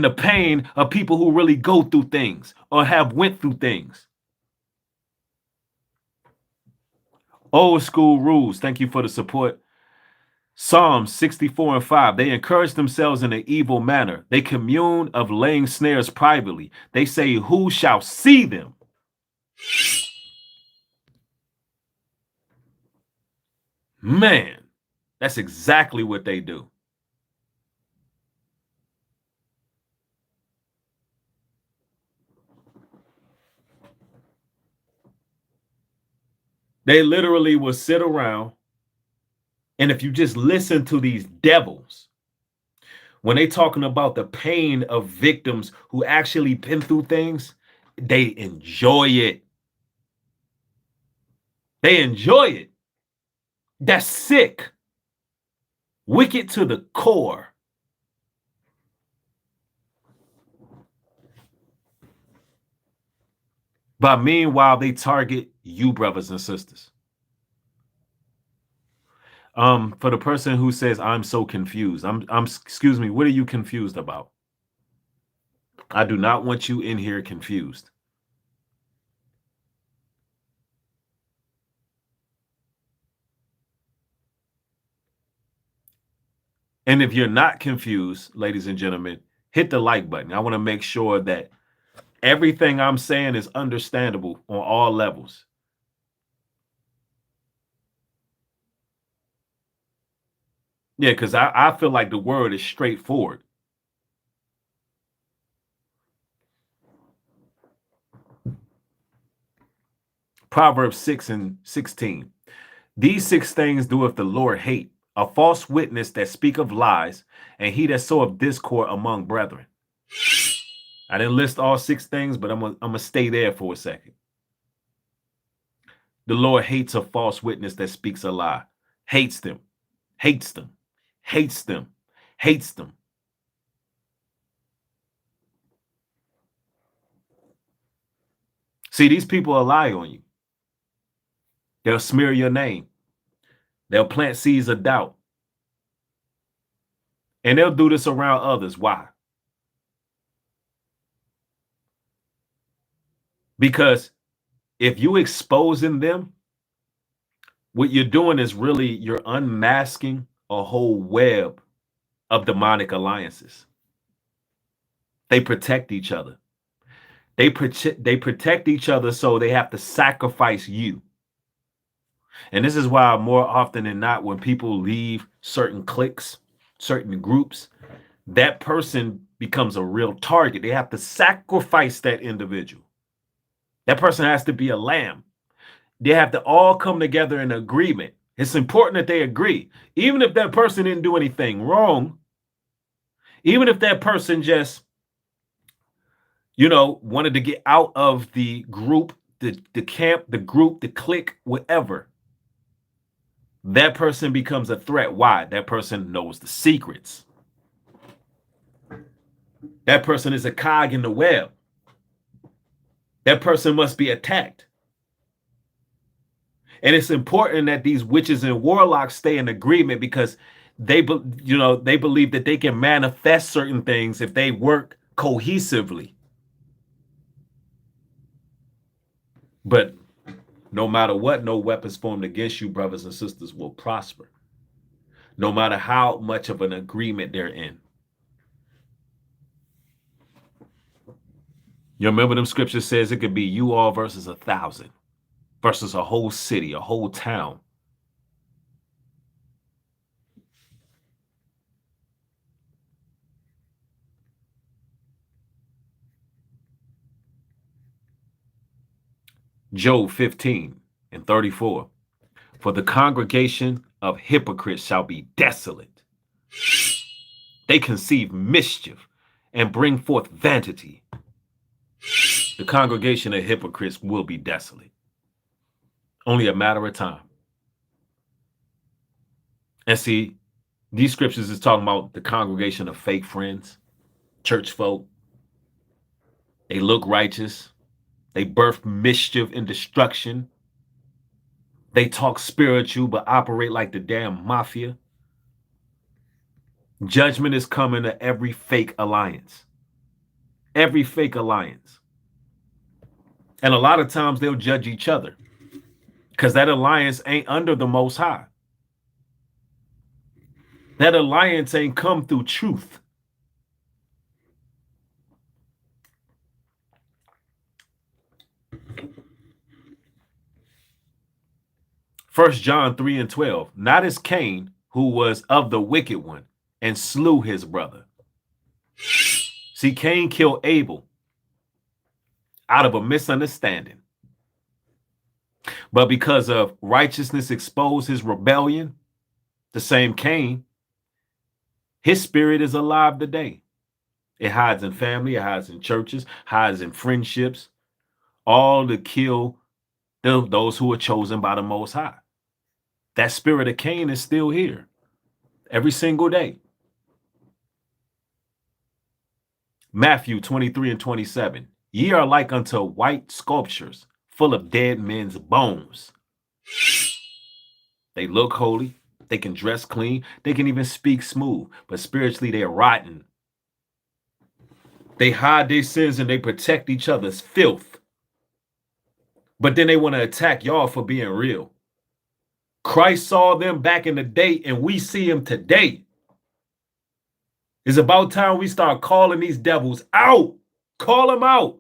the pain of people who really go through things or have went through things. Old school rules. Thank you for the support. Psalms 64 and 5. They encourage themselves in an evil manner. They commune of laying snares privately. They say, who shall see them? Man, that's exactly what they do. They literally will sit around, and if you just listen to these devils, when they talking about the pain of victims who actually been through things, they enjoy it. They enjoy it. That's sick. Wicked to the core. But meanwhile, they target you, brothers and sisters. For the person who says, I'm so confused, excuse me, what are you confused about? I do not want you in here confused. And if you're not confused, ladies and gentlemen, hit the like button. I want to make sure that everything I'm saying is understandable on all levels. Yeah, because I feel like the word is straightforward. Proverbs 6 and 16. These 6 things doeth the Lord hate, a false witness that speak of lies, and he that soweth discord among brethren. I didn't list all 6 things, but I'm gonna stay there for a second. The Lord hates a false witness that speaks a lie. Hates them, hates them, hates them, hates them. See, these people will lie on you. They'll smear your name. They'll plant seeds of doubt. And they'll do this around others. Why? Because if you exposing them, what you're doing is really you're unmasking a whole web of demonic alliances. They protect each other. They protect each other, so they have to sacrifice you. And this is why more often than not, when people leave certain cliques, certain groups, that person becomes a real target. They have to sacrifice that individual. That person has to be a lamb. They have to all come together in agreement. It's important that they agree. Even if that person didn't do anything wrong, even if that person just, wanted to get out of the group, the camp, the group, the clique, whatever, that person becomes a threat. Why? That person knows the secrets. That person is a cog in the web. That person must be attacked. And it's important that these witches and warlocks stay in agreement, because they believe that they can manifest certain things if they work cohesively. But no matter what, no weapons formed against you, brothers and sisters, will prosper, no matter how much of an agreement they're in. You remember them scriptures says it could be you all versus 1,000, versus a whole city, a whole town. Job 15 and 34. For the congregation of hypocrites shall be desolate. They conceive mischief and bring forth vanity. The congregation of hypocrites will be desolate. Only a matter of time. And see, these scriptures is talking about the congregation of fake friends, church folk. They look righteous. They birth mischief and destruction. They talk spiritual but operate like the damn mafia. Judgment is coming to every fake alliance. Every fake alliance. And a lot of times they'll judge each other because that alliance ain't under the Most High. That alliance ain't come through truth. First John 3 and 12. Not as Cain, who was of the wicked one and slew his brother. See, Cain killed Abel out of a misunderstanding. But because of righteousness exposed his rebellion, the same Cain, his spirit is alive today. It hides in family, it hides in churches, hides in friendships, all to kill those who are chosen by the Most High. That spirit of Cain is still here every single day. Matthew 23 and 27. Ye are like unto white sculptures full of dead men's bones. They look holy. They can dress clean. They can even speak smooth. But spiritually, they're rotten. They hide their sins and they protect each other's filth. But then they want to attack y'all for being real. Christ saw them back in the day and we see him today. It's about time we start calling these devils out. Call them out.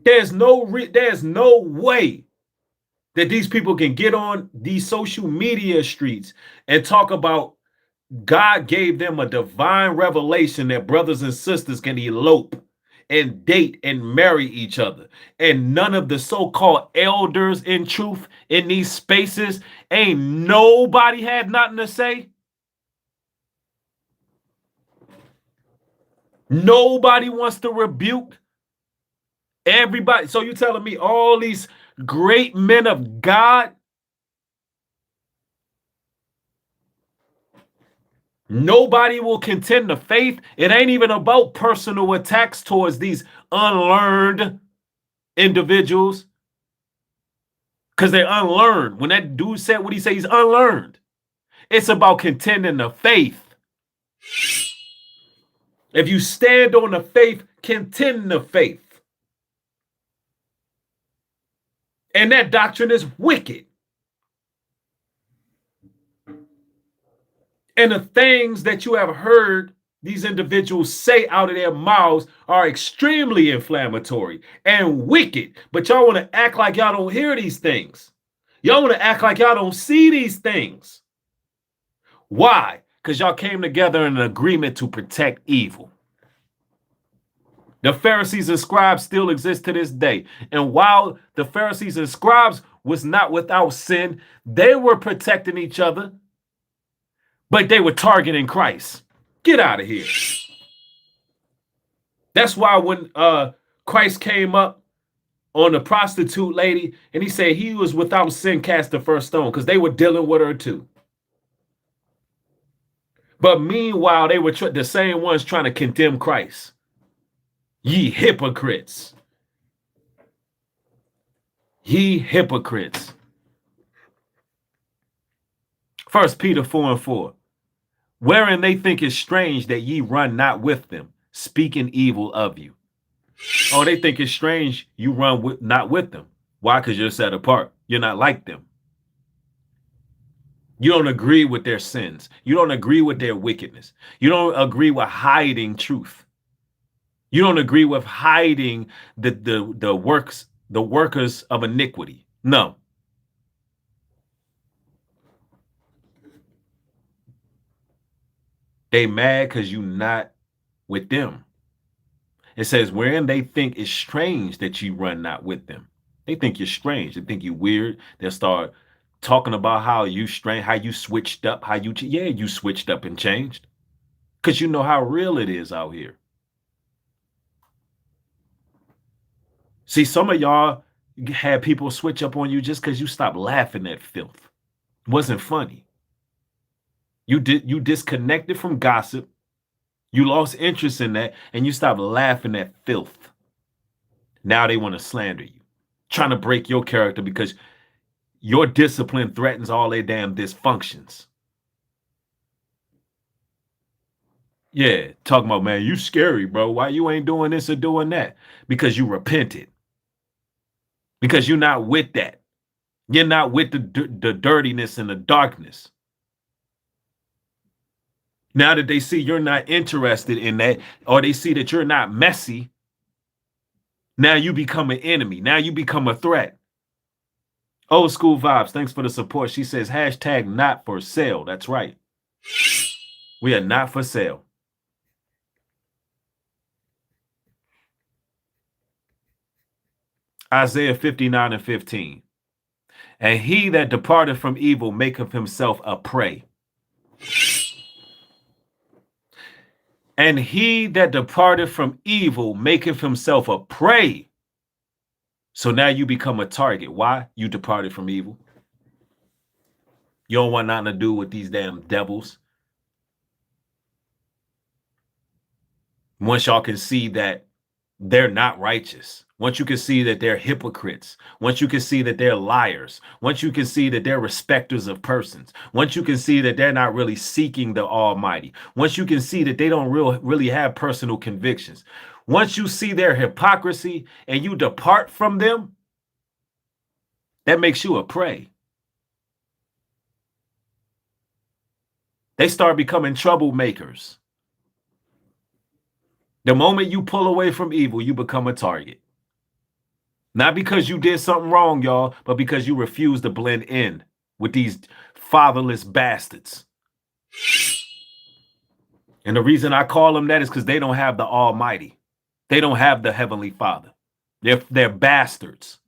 There's no way that these people can get on these social media streets and talk about God gave them a divine revelation that brothers and sisters can elope and date and marry each other. And none of the so-called elders in truth in these spaces, ain't nobody had nothing to say. Nobody wants to rebuke everybody. So you telling me all these great men of God, nobody will contend the faith? It ain't even about personal attacks towards these unlearned individuals because they're unlearned. When that dude said what he said, he's unlearned. It's about contending the faith. If you stand on the faith, contend the faith. And that doctrine is wicked. And the things that you have heard these individuals say out of their mouths are extremely inflammatory and wicked. But y'all want to act like y'all don't hear these things. Y'all want to act like y'all don't see these things. Why? Because y'all came together in an agreement to protect evil. The Pharisees and scribes still exist to this day. And while the Pharisees and scribes was not without sin, they were protecting each other, but they were targeting Christ. Get out of here. That's why when Christ came up on the prostitute lady and he said he was without sin, cast the first stone, because they were dealing with her too. But meanwhile, they were the same ones trying to condemn Christ. Ye hypocrites. Ye hypocrites. 1 Peter 4 and 4. Wherein they think it strange that ye run not with them, speaking evil of you. Oh, they think it's strange you run not with them. Why? Because you're set apart. You're not like them. You don't agree with their sins. You don't agree with their wickedness. You don't agree with hiding truth. You don't agree with hiding the workers of iniquity. No. They mad because you not with them. It says, wherein they think it's strange that you run not with them. They think you're strange. They think you're weird. They'll start talking about how you strange, how you switched up, you switched up and changed. Because you know how real it is out here. See, some of y'all had people switch up on you just because you stopped laughing at filth. It wasn't funny. You disconnected from gossip. You lost interest in that and you stopped laughing at filth. Now they want to slander you, trying to break your character because your discipline threatens all their damn dysfunctions. Yeah, talking about, man, you scary, bro. Why you ain't doing this or doing that? Because you repented. Because you're not with that. You're not with the dirtiness and the darkness. Now that they see you're not interested in that, or they see that you're not messy, now you become an enemy. Now you become a threat. Old school vibes. Thanks for the support. She says, hashtag not for sale. That's right. We are not for sale. Isaiah 59:15. And he that departed from evil maketh himself a prey. And he that departed from evil maketh himself a prey. So now you become a target. Why? You departed from evil. You don't want nothing to do with these damn devils. Once y'all can see that they're not righteous, once you can see that they're hypocrites, once you can see that they're liars, once you can see that they're respecters of persons, once you can see that they're not really seeking the Almighty, once you can see that they don't really have personal convictions, once you see their hypocrisy and you depart from them, that makes you a prey. They start becoming troublemakers. The moment you pull away from evil, you become a target. Not because you did something wrong, y'all, but because you refuse to blend in with these fatherless bastards. And the reason I call them that is because they don't have the Almighty. They don't have the Heavenly Father. They're bastards.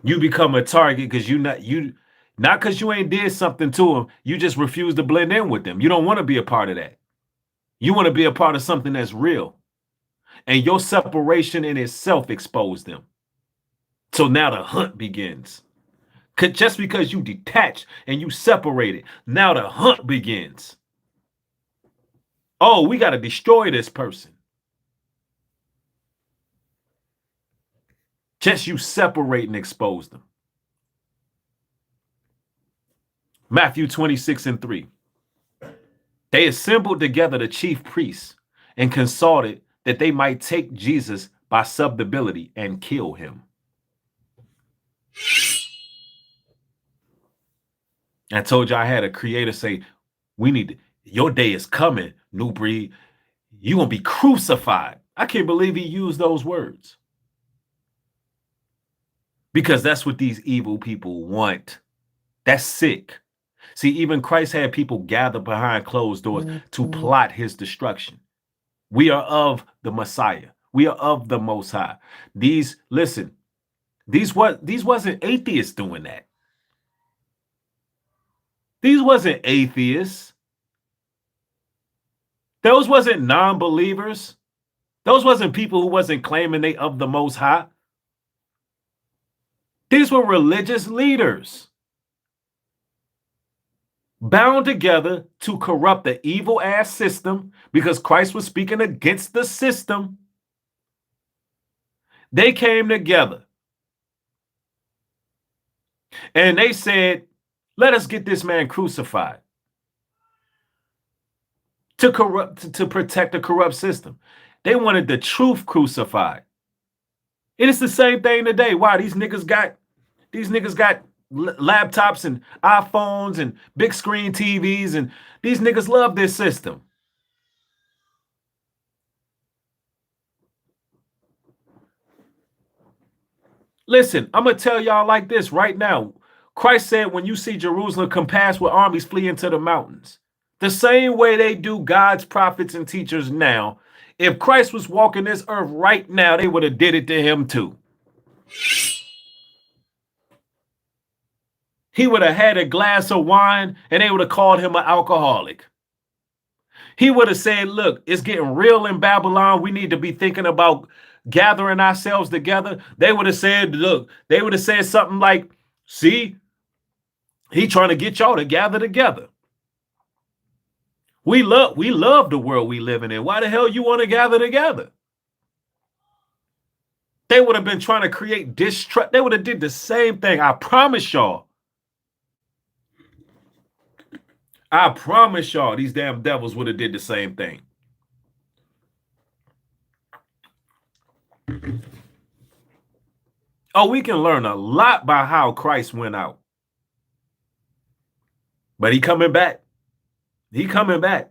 You become a target because not because you ain't did something to them. You just refuse to blend in with them. You don't want to be a part of that. You want to be a part of something that's real. And your separation in itself exposed them. So now the hunt begins. Just because you detach and you separated, now the hunt begins. Oh, we got to destroy this person. Just you separate and expose them. Matthew 26:3. They assembled together the chief priests and consulted that they might take Jesus by subtlety and kill him. I told you I had a creator say, your day is coming, Nubreed. You're going to be crucified. I can't believe he used those words. Because that's what these evil people want. That's sick. See, even Christ had people gather behind closed doors to plot his destruction. We are of the Messiah. We are of the Most High. These wasn't atheists doing that. These wasn't atheists. Those wasn't non-believers. Those wasn't people who wasn't claiming they of the Most High. These were religious leaders bound together to corrupt the evil ass system because Christ was speaking against the system. They came together and they said, let us get this man crucified to protect the corrupt system. They wanted the truth crucified. And it's the same thing today. Wow, these niggas got laptops and iPhones and big screen TVs, and these niggas love this system. Listen, I'm going to tell y'all like this right now. Christ said, when you see Jerusalem compassed with armies, flee into the mountains. The same way they do God's prophets and teachers now. If Christ was walking this earth right now, they would have did it to him too. He would have had a glass of wine and they would have called him an alcoholic. He would have said, look, it's getting real in Babylon. We need to be thinking about gathering ourselves together. They would have said, look, they would have said something like, see, he trying to get y'all to gather together. We love the world we living in. Why the hell you want to gather together? They would have been trying to create distrust. They would have did the same thing. I promise y'all. I promise y'all, these damn devils would have did the same thing. Oh, we can learn a lot by how Christ went out. But he coming back. He coming back.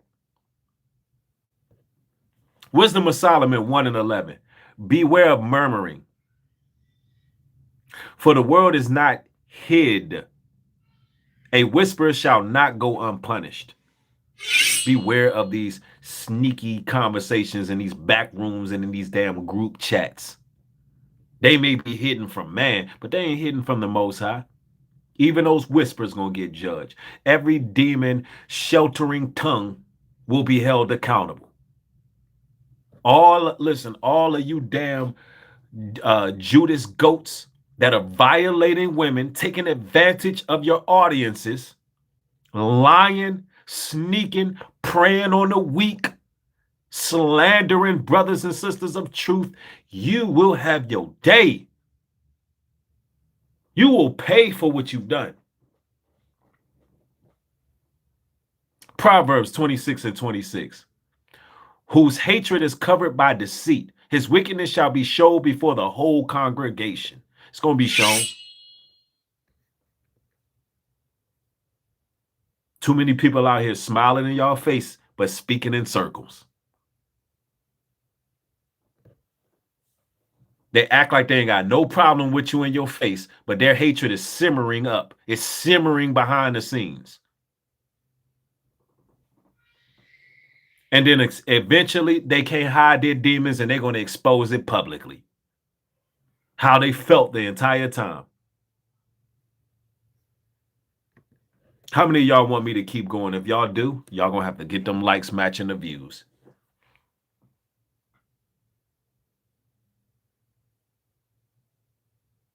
Wisdom of Solomon 1 and 11. Beware of murmuring, for the world is not hid. A whisper shall not go unpunished. Beware of these sneaky conversations in these back rooms and in these damn group chats. They may be hidden from man, but they ain't hidden from the Most High. Even those whispers gonna get judged. Every demon sheltering tongue will be held accountable. All of you damn Judas goats that are violating women, taking advantage of your audiences, lying, sneaking, preying on the weak, slandering brothers and sisters of truth, you will have your day. You will pay for what you've done. Proverbs 26 and 26. Whose hatred is covered by deceit. His wickedness shall be showed before the whole congregation. It's going to be shown. Too many people out here smiling in y'all face, but speaking in circles. They act like they ain't got no problem with you in your face, but their hatred is simmering up. It's simmering behind the scenes. And then eventually they can't hide their demons and they're going to expose it publicly. How they felt the entire time. How many of y'all want me to keep going? If y'all do, y'all going to have to get them likes matching the views.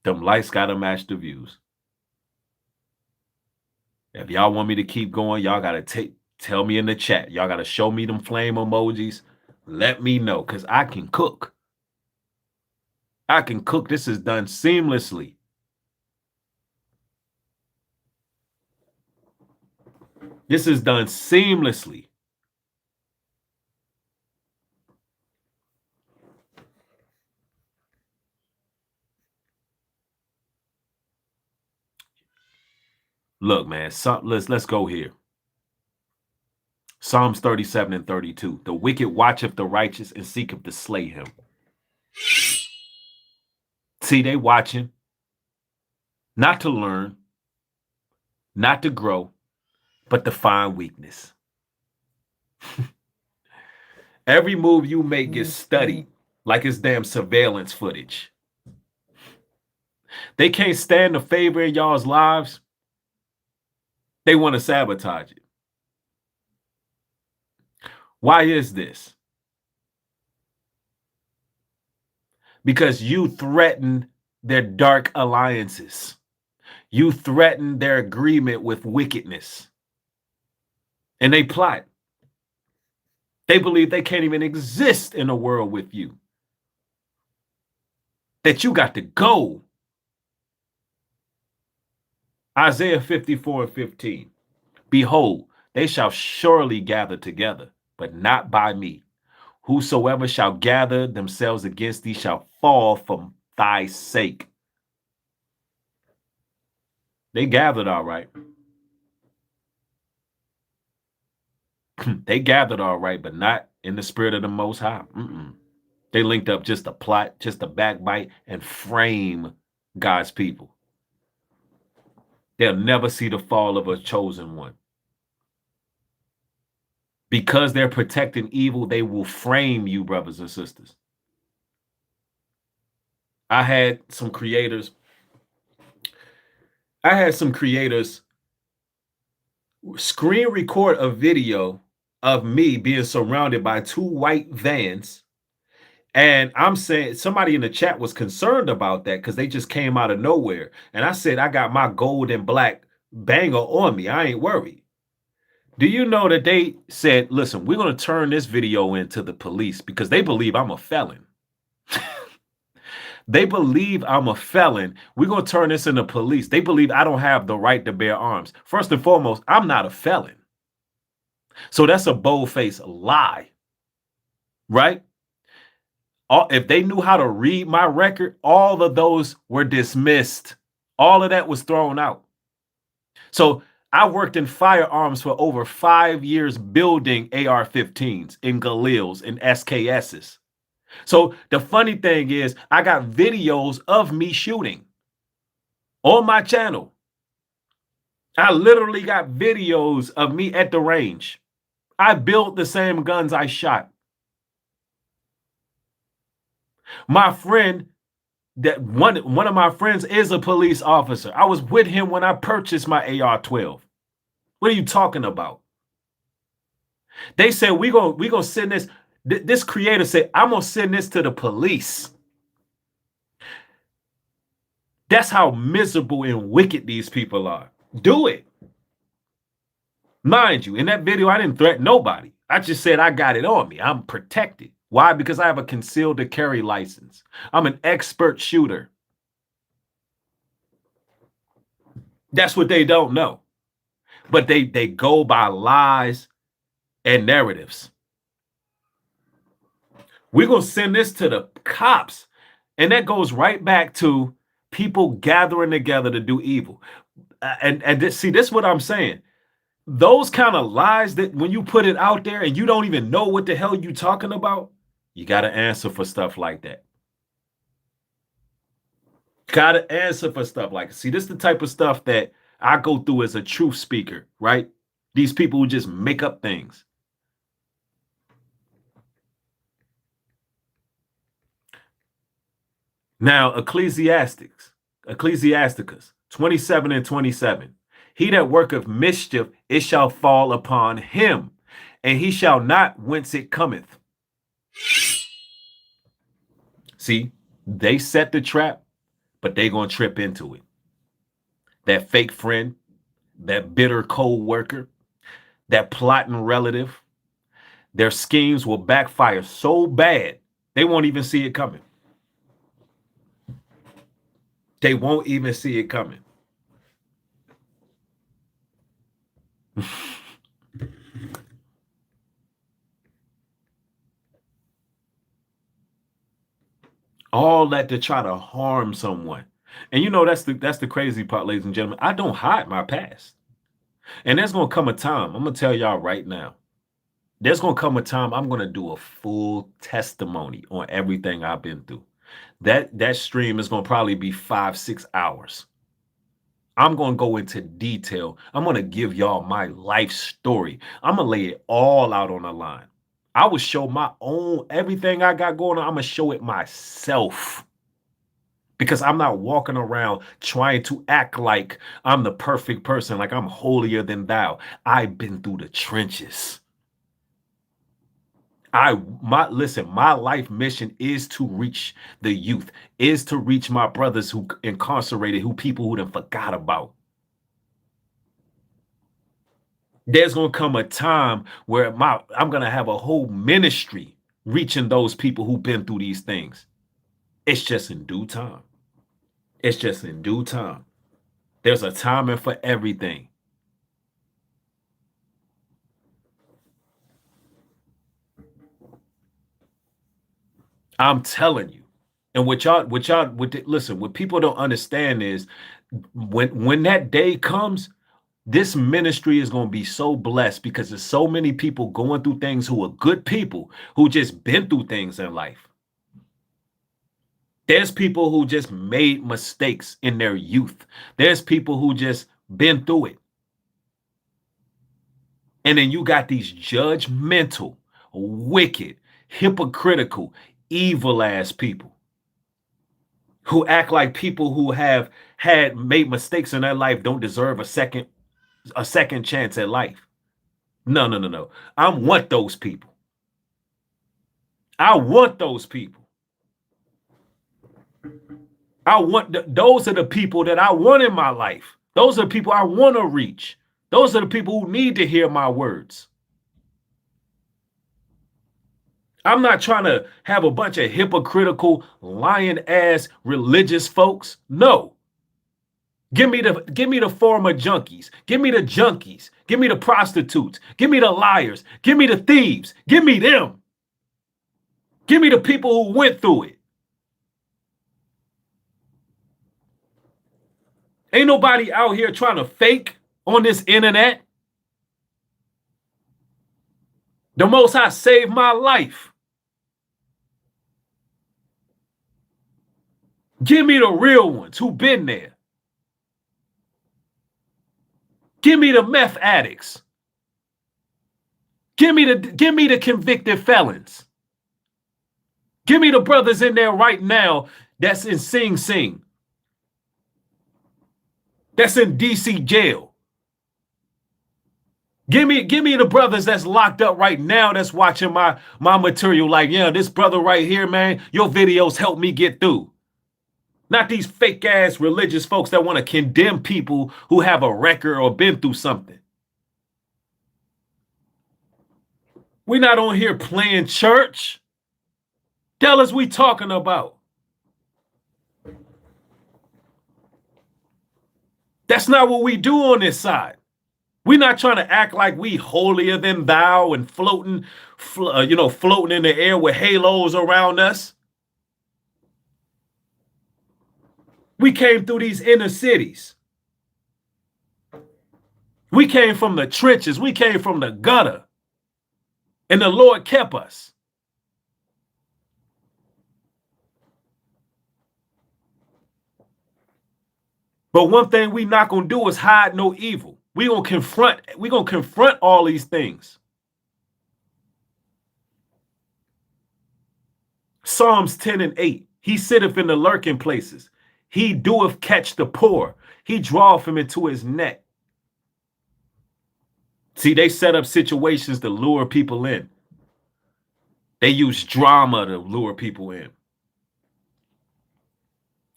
Them likes got to match the views. If y'all want me to keep going, y'all got to tell me in the chat. Y'all got to show me them flame emojis. Let me know, because I can cook. I can cook. This is done seamlessly. This is done seamlessly. Look, man, let's go here. Psalms 37 and 32. The wicked watcheth the righteous and seeketh to slay him. See, they watching, not to learn, not to grow, but to find weakness. Every move you make gets studied like it's damn surveillance footage. They can't stand the favor in y'all's lives. They want to sabotage it. Why is this? Because you threaten their dark alliances. You threaten their agreement with wickedness. And they plot. They believe they can't even exist in a world with you. That you got to go. Isaiah 54 and 15. Behold, they shall surely gather together, but not by me. Whosoever shall gather themselves against thee shall fall from thy sake. They gathered all right. They gathered all right, but not in the spirit of the Most High. They linked up just to plot, just to backbite and frame God's people. They'll never see the fall of a chosen one. Because they're protecting evil, they will frame you, brothers and sisters. I had some creators screen record a video of me being surrounded by two white vans. And I'm saying somebody in the chat was concerned about that because they just came out of nowhere. And I said, I got my gold and black banger on me. I ain't worried. Do you know that they said, listen, we're going to turn this video into the police because they believe I'm a felon. They believe I'm a felon. We're going to turn this into police. They believe I don't have the right to bear arms. First and foremost, I'm not a felon. So that's a bold-faced lie, right? If they knew how to read my record, all of those were dismissed. All of that was thrown out. So I worked in firearms for over 5 years building AR-15s and Galils and SKSs. So the funny thing is I got videos of me shooting on my channel. I literally got videos of me at the range. I built the same guns I shot. My friend, that one of my friends is a police officer. I was with him when I purchased my AR-12. What are you talking about? They said we gonna send this. This creator said, I'm gonna send this to the police. That's how miserable and wicked these people are. Do it. Mind you, in that video, I didn't threaten nobody. I just said I got it on me. I'm protected. Why? Because I have a concealed to carry license. I'm an expert shooter. That's what they don't know. But they go by lies and narratives. We're going to send this to the cops. And that goes right back to people gathering together to do evil. See, this is what I'm saying. Those kind of lies that when you put it out there and you don't even know what the hell you're talking about, you got to answer for stuff like that. Got to answer for stuff like that. See, this is the type of stuff that I go through as a truth speaker, right? These people who just make up things. Now, Ecclesiasticus 27 and 27. He that worketh mischief, it shall fall upon him, and he shall not whence it cometh. See, they set the trap, but they gonna trip into it. That fake friend, that bitter co-worker, that plotting relative, their schemes will backfire so bad, they won't even see it coming. They won't even see it coming. All that to try to harm someone. And you know, that's the crazy part, ladies and gentlemen. I don't hide my past. And there's going to come a time, I'm going to tell y'all right now, there's going to come a time I'm going to do a full testimony on everything I've been through. That stream is going to probably be 5-6 hours. I'm going to go into detail. I'm going to give y'all my life story. I'm going to lay it all out on the line. I will show my own, everything I got going on, I'm going to show it myself. Because I'm not walking around trying to act like I'm the perfect person, like I'm holier than thou. I've been through the trenches. My life mission is to reach the youth, is to reach my brothers who incarcerated, people who done forgot about. There's gonna come a time where I'm gonna have a whole ministry reaching those people who've been through these things. It's just in due time. It's just in due time. There's a timing for everything. I'm telling you. And listen, what people don't understand is when that day comes, this ministry is going to be so blessed because there's so many people going through things who are good people who just been through things in life. There's people who just made mistakes in their youth. There's people who just been through it. And then you got these judgmental, wicked, hypocritical, evil ass people who act like people who have made mistakes in their life don't deserve a second chance at life. No. I want those people. I want those people. Those are the people that I want in my life. Those are people I want to reach. Those are the people who need to hear my words. I'm not trying to have a bunch of hypocritical, lying ass religious folks. No. Give me the former junkies. Give me the junkies. Give me the prostitutes. Give me the liars. Give me the thieves. Give me them. Give me the people who went through it. Ain't nobody out here trying to fake on this internet. The Most High saved my life. Give me the real ones who been there. Give me the meth addicts. Give me the convicted felons. Give me the brothers in there right now that's in Sing Sing. That's in DC jail. Give me the brothers that's locked up right now that's watching my material like, yeah, this brother right here, man, your videos help me get through. Not these fake ass religious folks that want to condemn people who have a record or been through something. We're not on here playing church. The hell is we talking about? That's not what we do on this side. We're not trying to act like we holier than thou and floating in the air with halos around us. We came through these inner cities. We came from the trenches. We came from the gutter. And the Lord kept us. But one thing we not going to do is hide no evil. We're going to confront all these things. Psalms 10:8. He sitteth in the lurking places. He doeth catch the poor. He draweth him into his net. See, they set up situations to lure people in. They use drama to lure people in.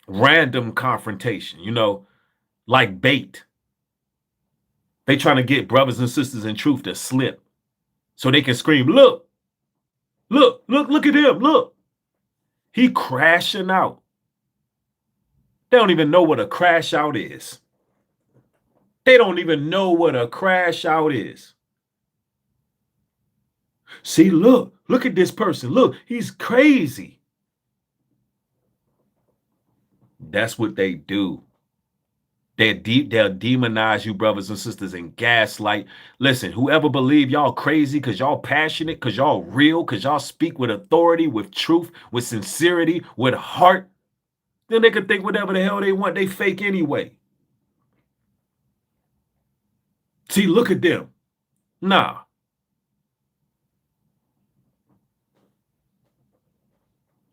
Random confrontation, like bait. They trying to get brothers and sisters in truth to slip so they can scream, look at him, look. He crashing out. They don't even know what a crash out is. They don't even know what a crash out is. See, look at this person. Look, he's crazy. That's what they do. They'll demonize you, brothers and sisters, and gaslight. Listen, whoever believe y'all crazy because y'all passionate, because y'all real, because y'all speak with authority, with truth, with sincerity, with heart, then they can think whatever the hell they want. They fake anyway. See, look at them. Nah.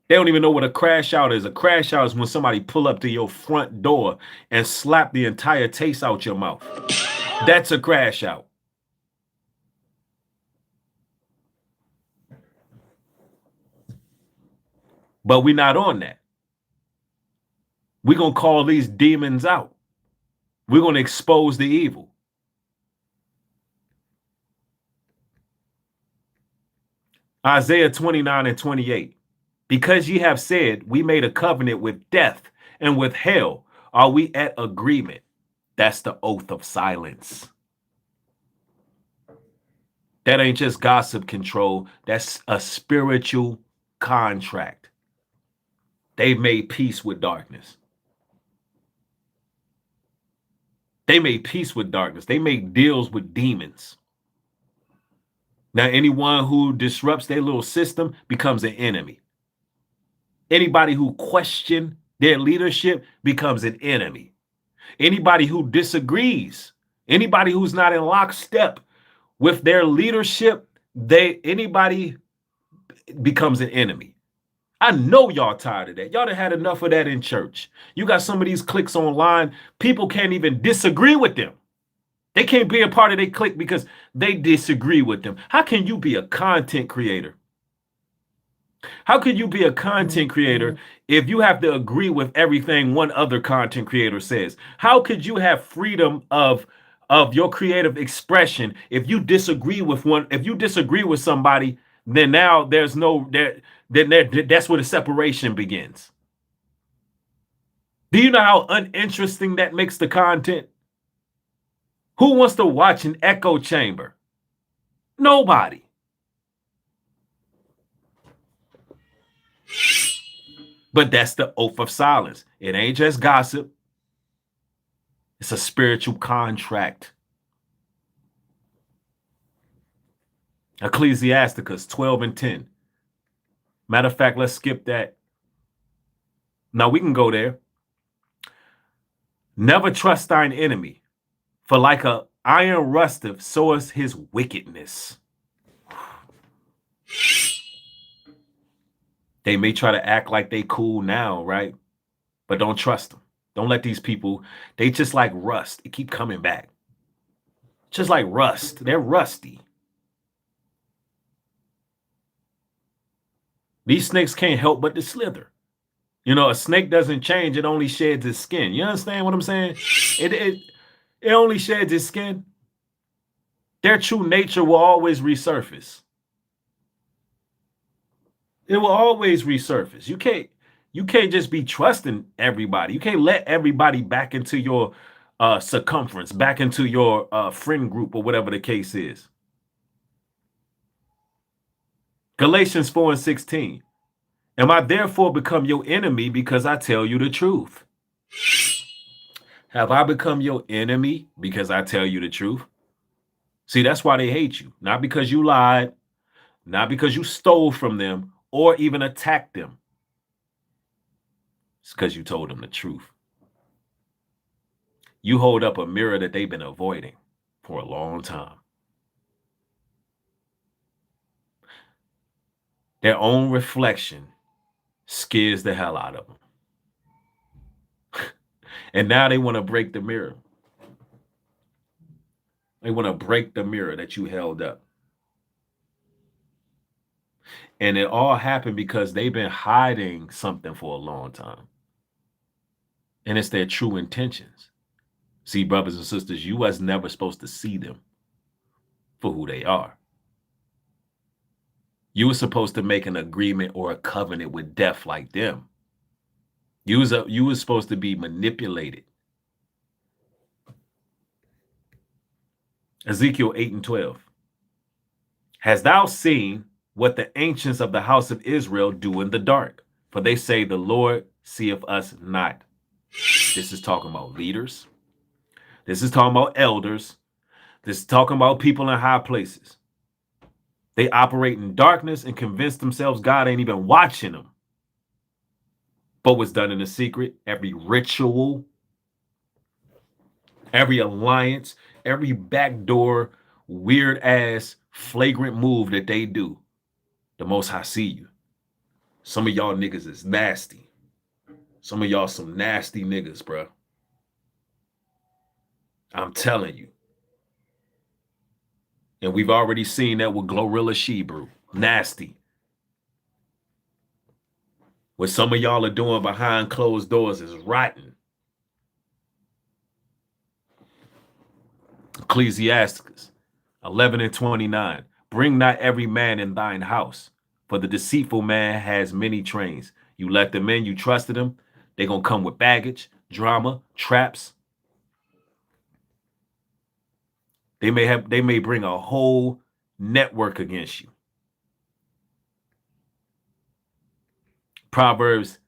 They don't even know what a crash out is. A crash out is when somebody pull up to your front door and slap the entire taste out your mouth. That's a crash out. But we're not on that. We're going to call these demons out. We're going to expose the evil. Isaiah 29:28. Because ye have said, we made a covenant with death and with hell, are we at agreement? That's the oath of silence. That ain't just gossip control. That's a spiritual contract. They've made peace with darkness. They made peace with darkness. They make deals with demons. Now, anyone who disrupts their little system becomes an enemy. Anybody who questions their leadership becomes an enemy. Anybody who disagrees, anybody who's not in lockstep with their leadership, anybody becomes an enemy. I know y'all tired of that. Y'all done had enough of that in church. You got some of these cliques online. People can't even disagree with them. They can't be a part of their clique because they disagree with them. How can you be a content creator? How could you be a content creator if you have to agree with everything one other content creator says? How could you have freedom of of your creative expression. If you disagree with somebody, then now there's no there. That's where the separation begins. Do you know how uninteresting that makes the content? Who wants to watch an echo chamber? Nobody. But that's the oath of silence. It ain't just gossip. It's a spiritual contract. Ecclesiasticus 12 and 10. Matter of fact, let's skip that. Now we can go there. Never trust thine enemy, for like a iron rusteth, so is his wickedness. They may try to act like they cool now, right? But don't trust them. Don't let these people, they just like rust. They keep coming back. Just like rust. They're rusty. These snakes can't help but to slither. You know, a snake doesn't change. It only sheds its skin. You understand what I'm saying? It only sheds its skin. Their true nature will always resurface. It will always resurface. You can't just be trusting everybody. You can't let everybody back into your circumference, back into your friend group or whatever the case is. Galatians 4 and 16. Am I therefore become your enemy because I tell you the truth? Have I become your enemy because I tell you the truth? See, that's why they hate you. Not because you lied, not because you stole from them or even attacked them. It's because you told them the truth. You hold up a mirror that they've been avoiding for a long time. Their own reflection scares the hell out of them. And now they want to break the mirror. They want to break the mirror that you held up. And it all happened because they've been hiding something for a long time. And it's their true intentions. See, brothers and sisters, you was never supposed to see them for who they are. You were supposed to make an agreement or a covenant with death like them. You was supposed to be manipulated. Ezekiel 8 and 12. Hast thou seen what the ancients of the house of Israel do in the dark? For they say, the Lord seeth us not. This is talking about leaders. This is talking about elders. This is talking about people in high places. They operate in darkness and convince themselves God ain't even watching them. But what's done in the secret, every ritual, every alliance, every backdoor, weird ass, flagrant move that they do, the Most High see you. Some of y'all niggas is nasty. Some of y'all some nasty niggas, bro. I'm telling you. And we've already seen that with Glorilla Shebrew. Nasty. What some of y'all are doing behind closed doors is rotten. Ecclesiasticus 11 and 29. Bring not every man in thine house, for the deceitful man has many trains. You let them in, you trusted them. They're going to come with baggage, drama, traps. They may bring a whole network against you. Proverbs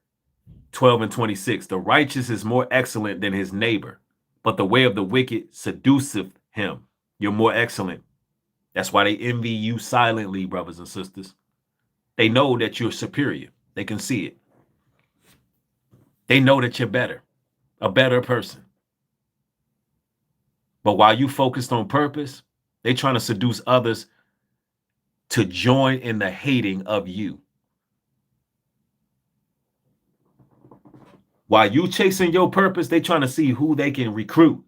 12 and 26. The righteous is more excellent than his neighbor, but the way of the wicked seduceth him. You're more excellent. That's why they envy you silently, brothers and sisters. They know that you're superior. They can see it. They know that you're better, a better person. But while you focused on purpose, they're trying to seduce others to join in the hating of you. While you chasing your purpose, they're trying to see who they can recruit.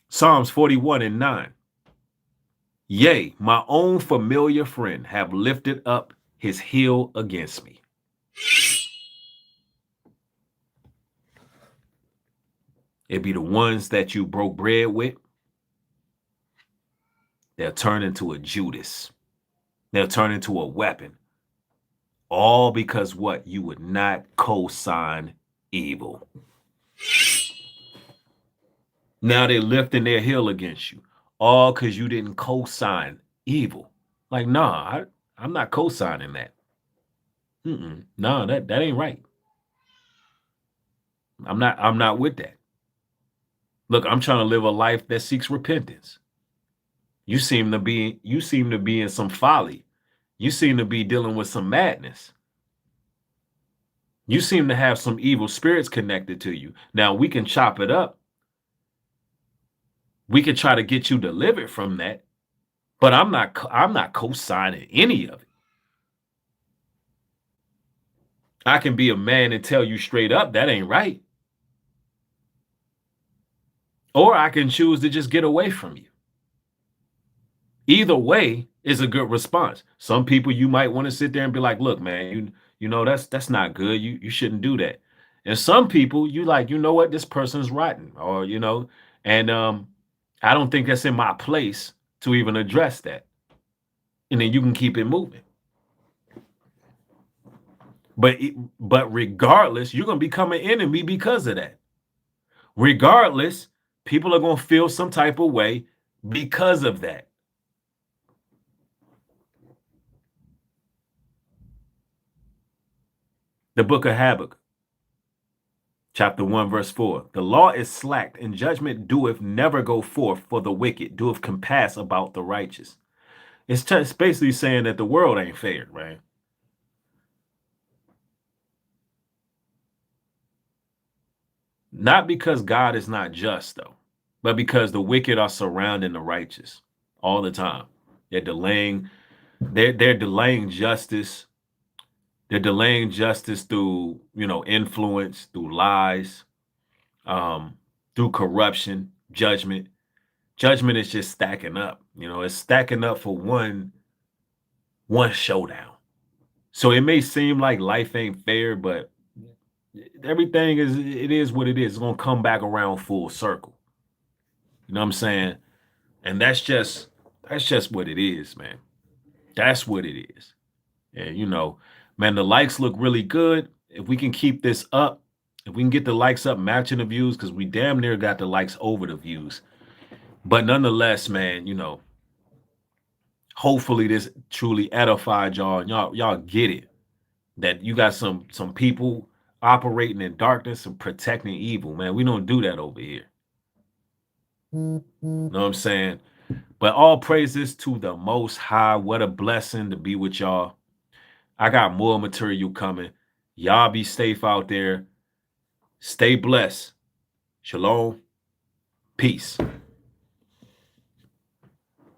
Psalms 41 and 9. Yea, my own familiar friend have lifted up his heel against me. It be the ones that you broke bread with. They'll turn into a Judas. They'll turn into a weapon. All because what? You would not co-sign evil. Now they're lifting their heel against you. All because you didn't co-sign evil. Like, nah, I'm not co-signing that. No, that ain't right. I'm not with that. Look, I'm trying to live a life that seeks repentance. You seem to be in some folly. You seem to be dealing with some madness. You seem to have some evil spirits connected to you. Now we can chop it up. We can try to get you delivered from that, but I'm not co-signing any of it. I can be a man and tell you straight up that ain't right. Or I can choose to just get away from you. Either way is a good response. Some people you might want to sit there and be like, look, man, you know, that's not good. You shouldn't do that. And some people you like, you know what, this person's rotten, or and I don't think that's in my place to even address that. And then you can keep it moving. But regardless, you're gonna become an enemy because of that. Regardless, people are gonna feel some type of way because of that. The book of Habakkuk, chapter 1, verse 4. The law is slacked, and judgment doeth never go forth for the wicked, doeth compass about the righteous. It's just basically saying that the world ain't fair, right? Not because God is not just, though, but because the wicked are surrounding the righteous all the time. They're delaying justice. They're delaying justice through, influence, through lies, through corruption, judgment. Judgment is just stacking up. It's stacking up for one showdown. So it may seem like life ain't fair, but everything is what it is. It's gonna come back around full circle. You know what I'm saying? And that's just what it is, man. That's what it is. And man, the likes look really good. If we can keep this up, if we can get the likes up matching the views, because we damn near got the likes over the views. But nonetheless, man, hopefully this truly edified y'all. Y'all get it. That you got some people operating in darkness and protecting evil, man. We don't do that over here. Know what I'm saying? But all praises to the Most High. What a blessing to be with y'all. I got more material coming. Y'all be safe out there. Stay blessed. Shalom. Peace.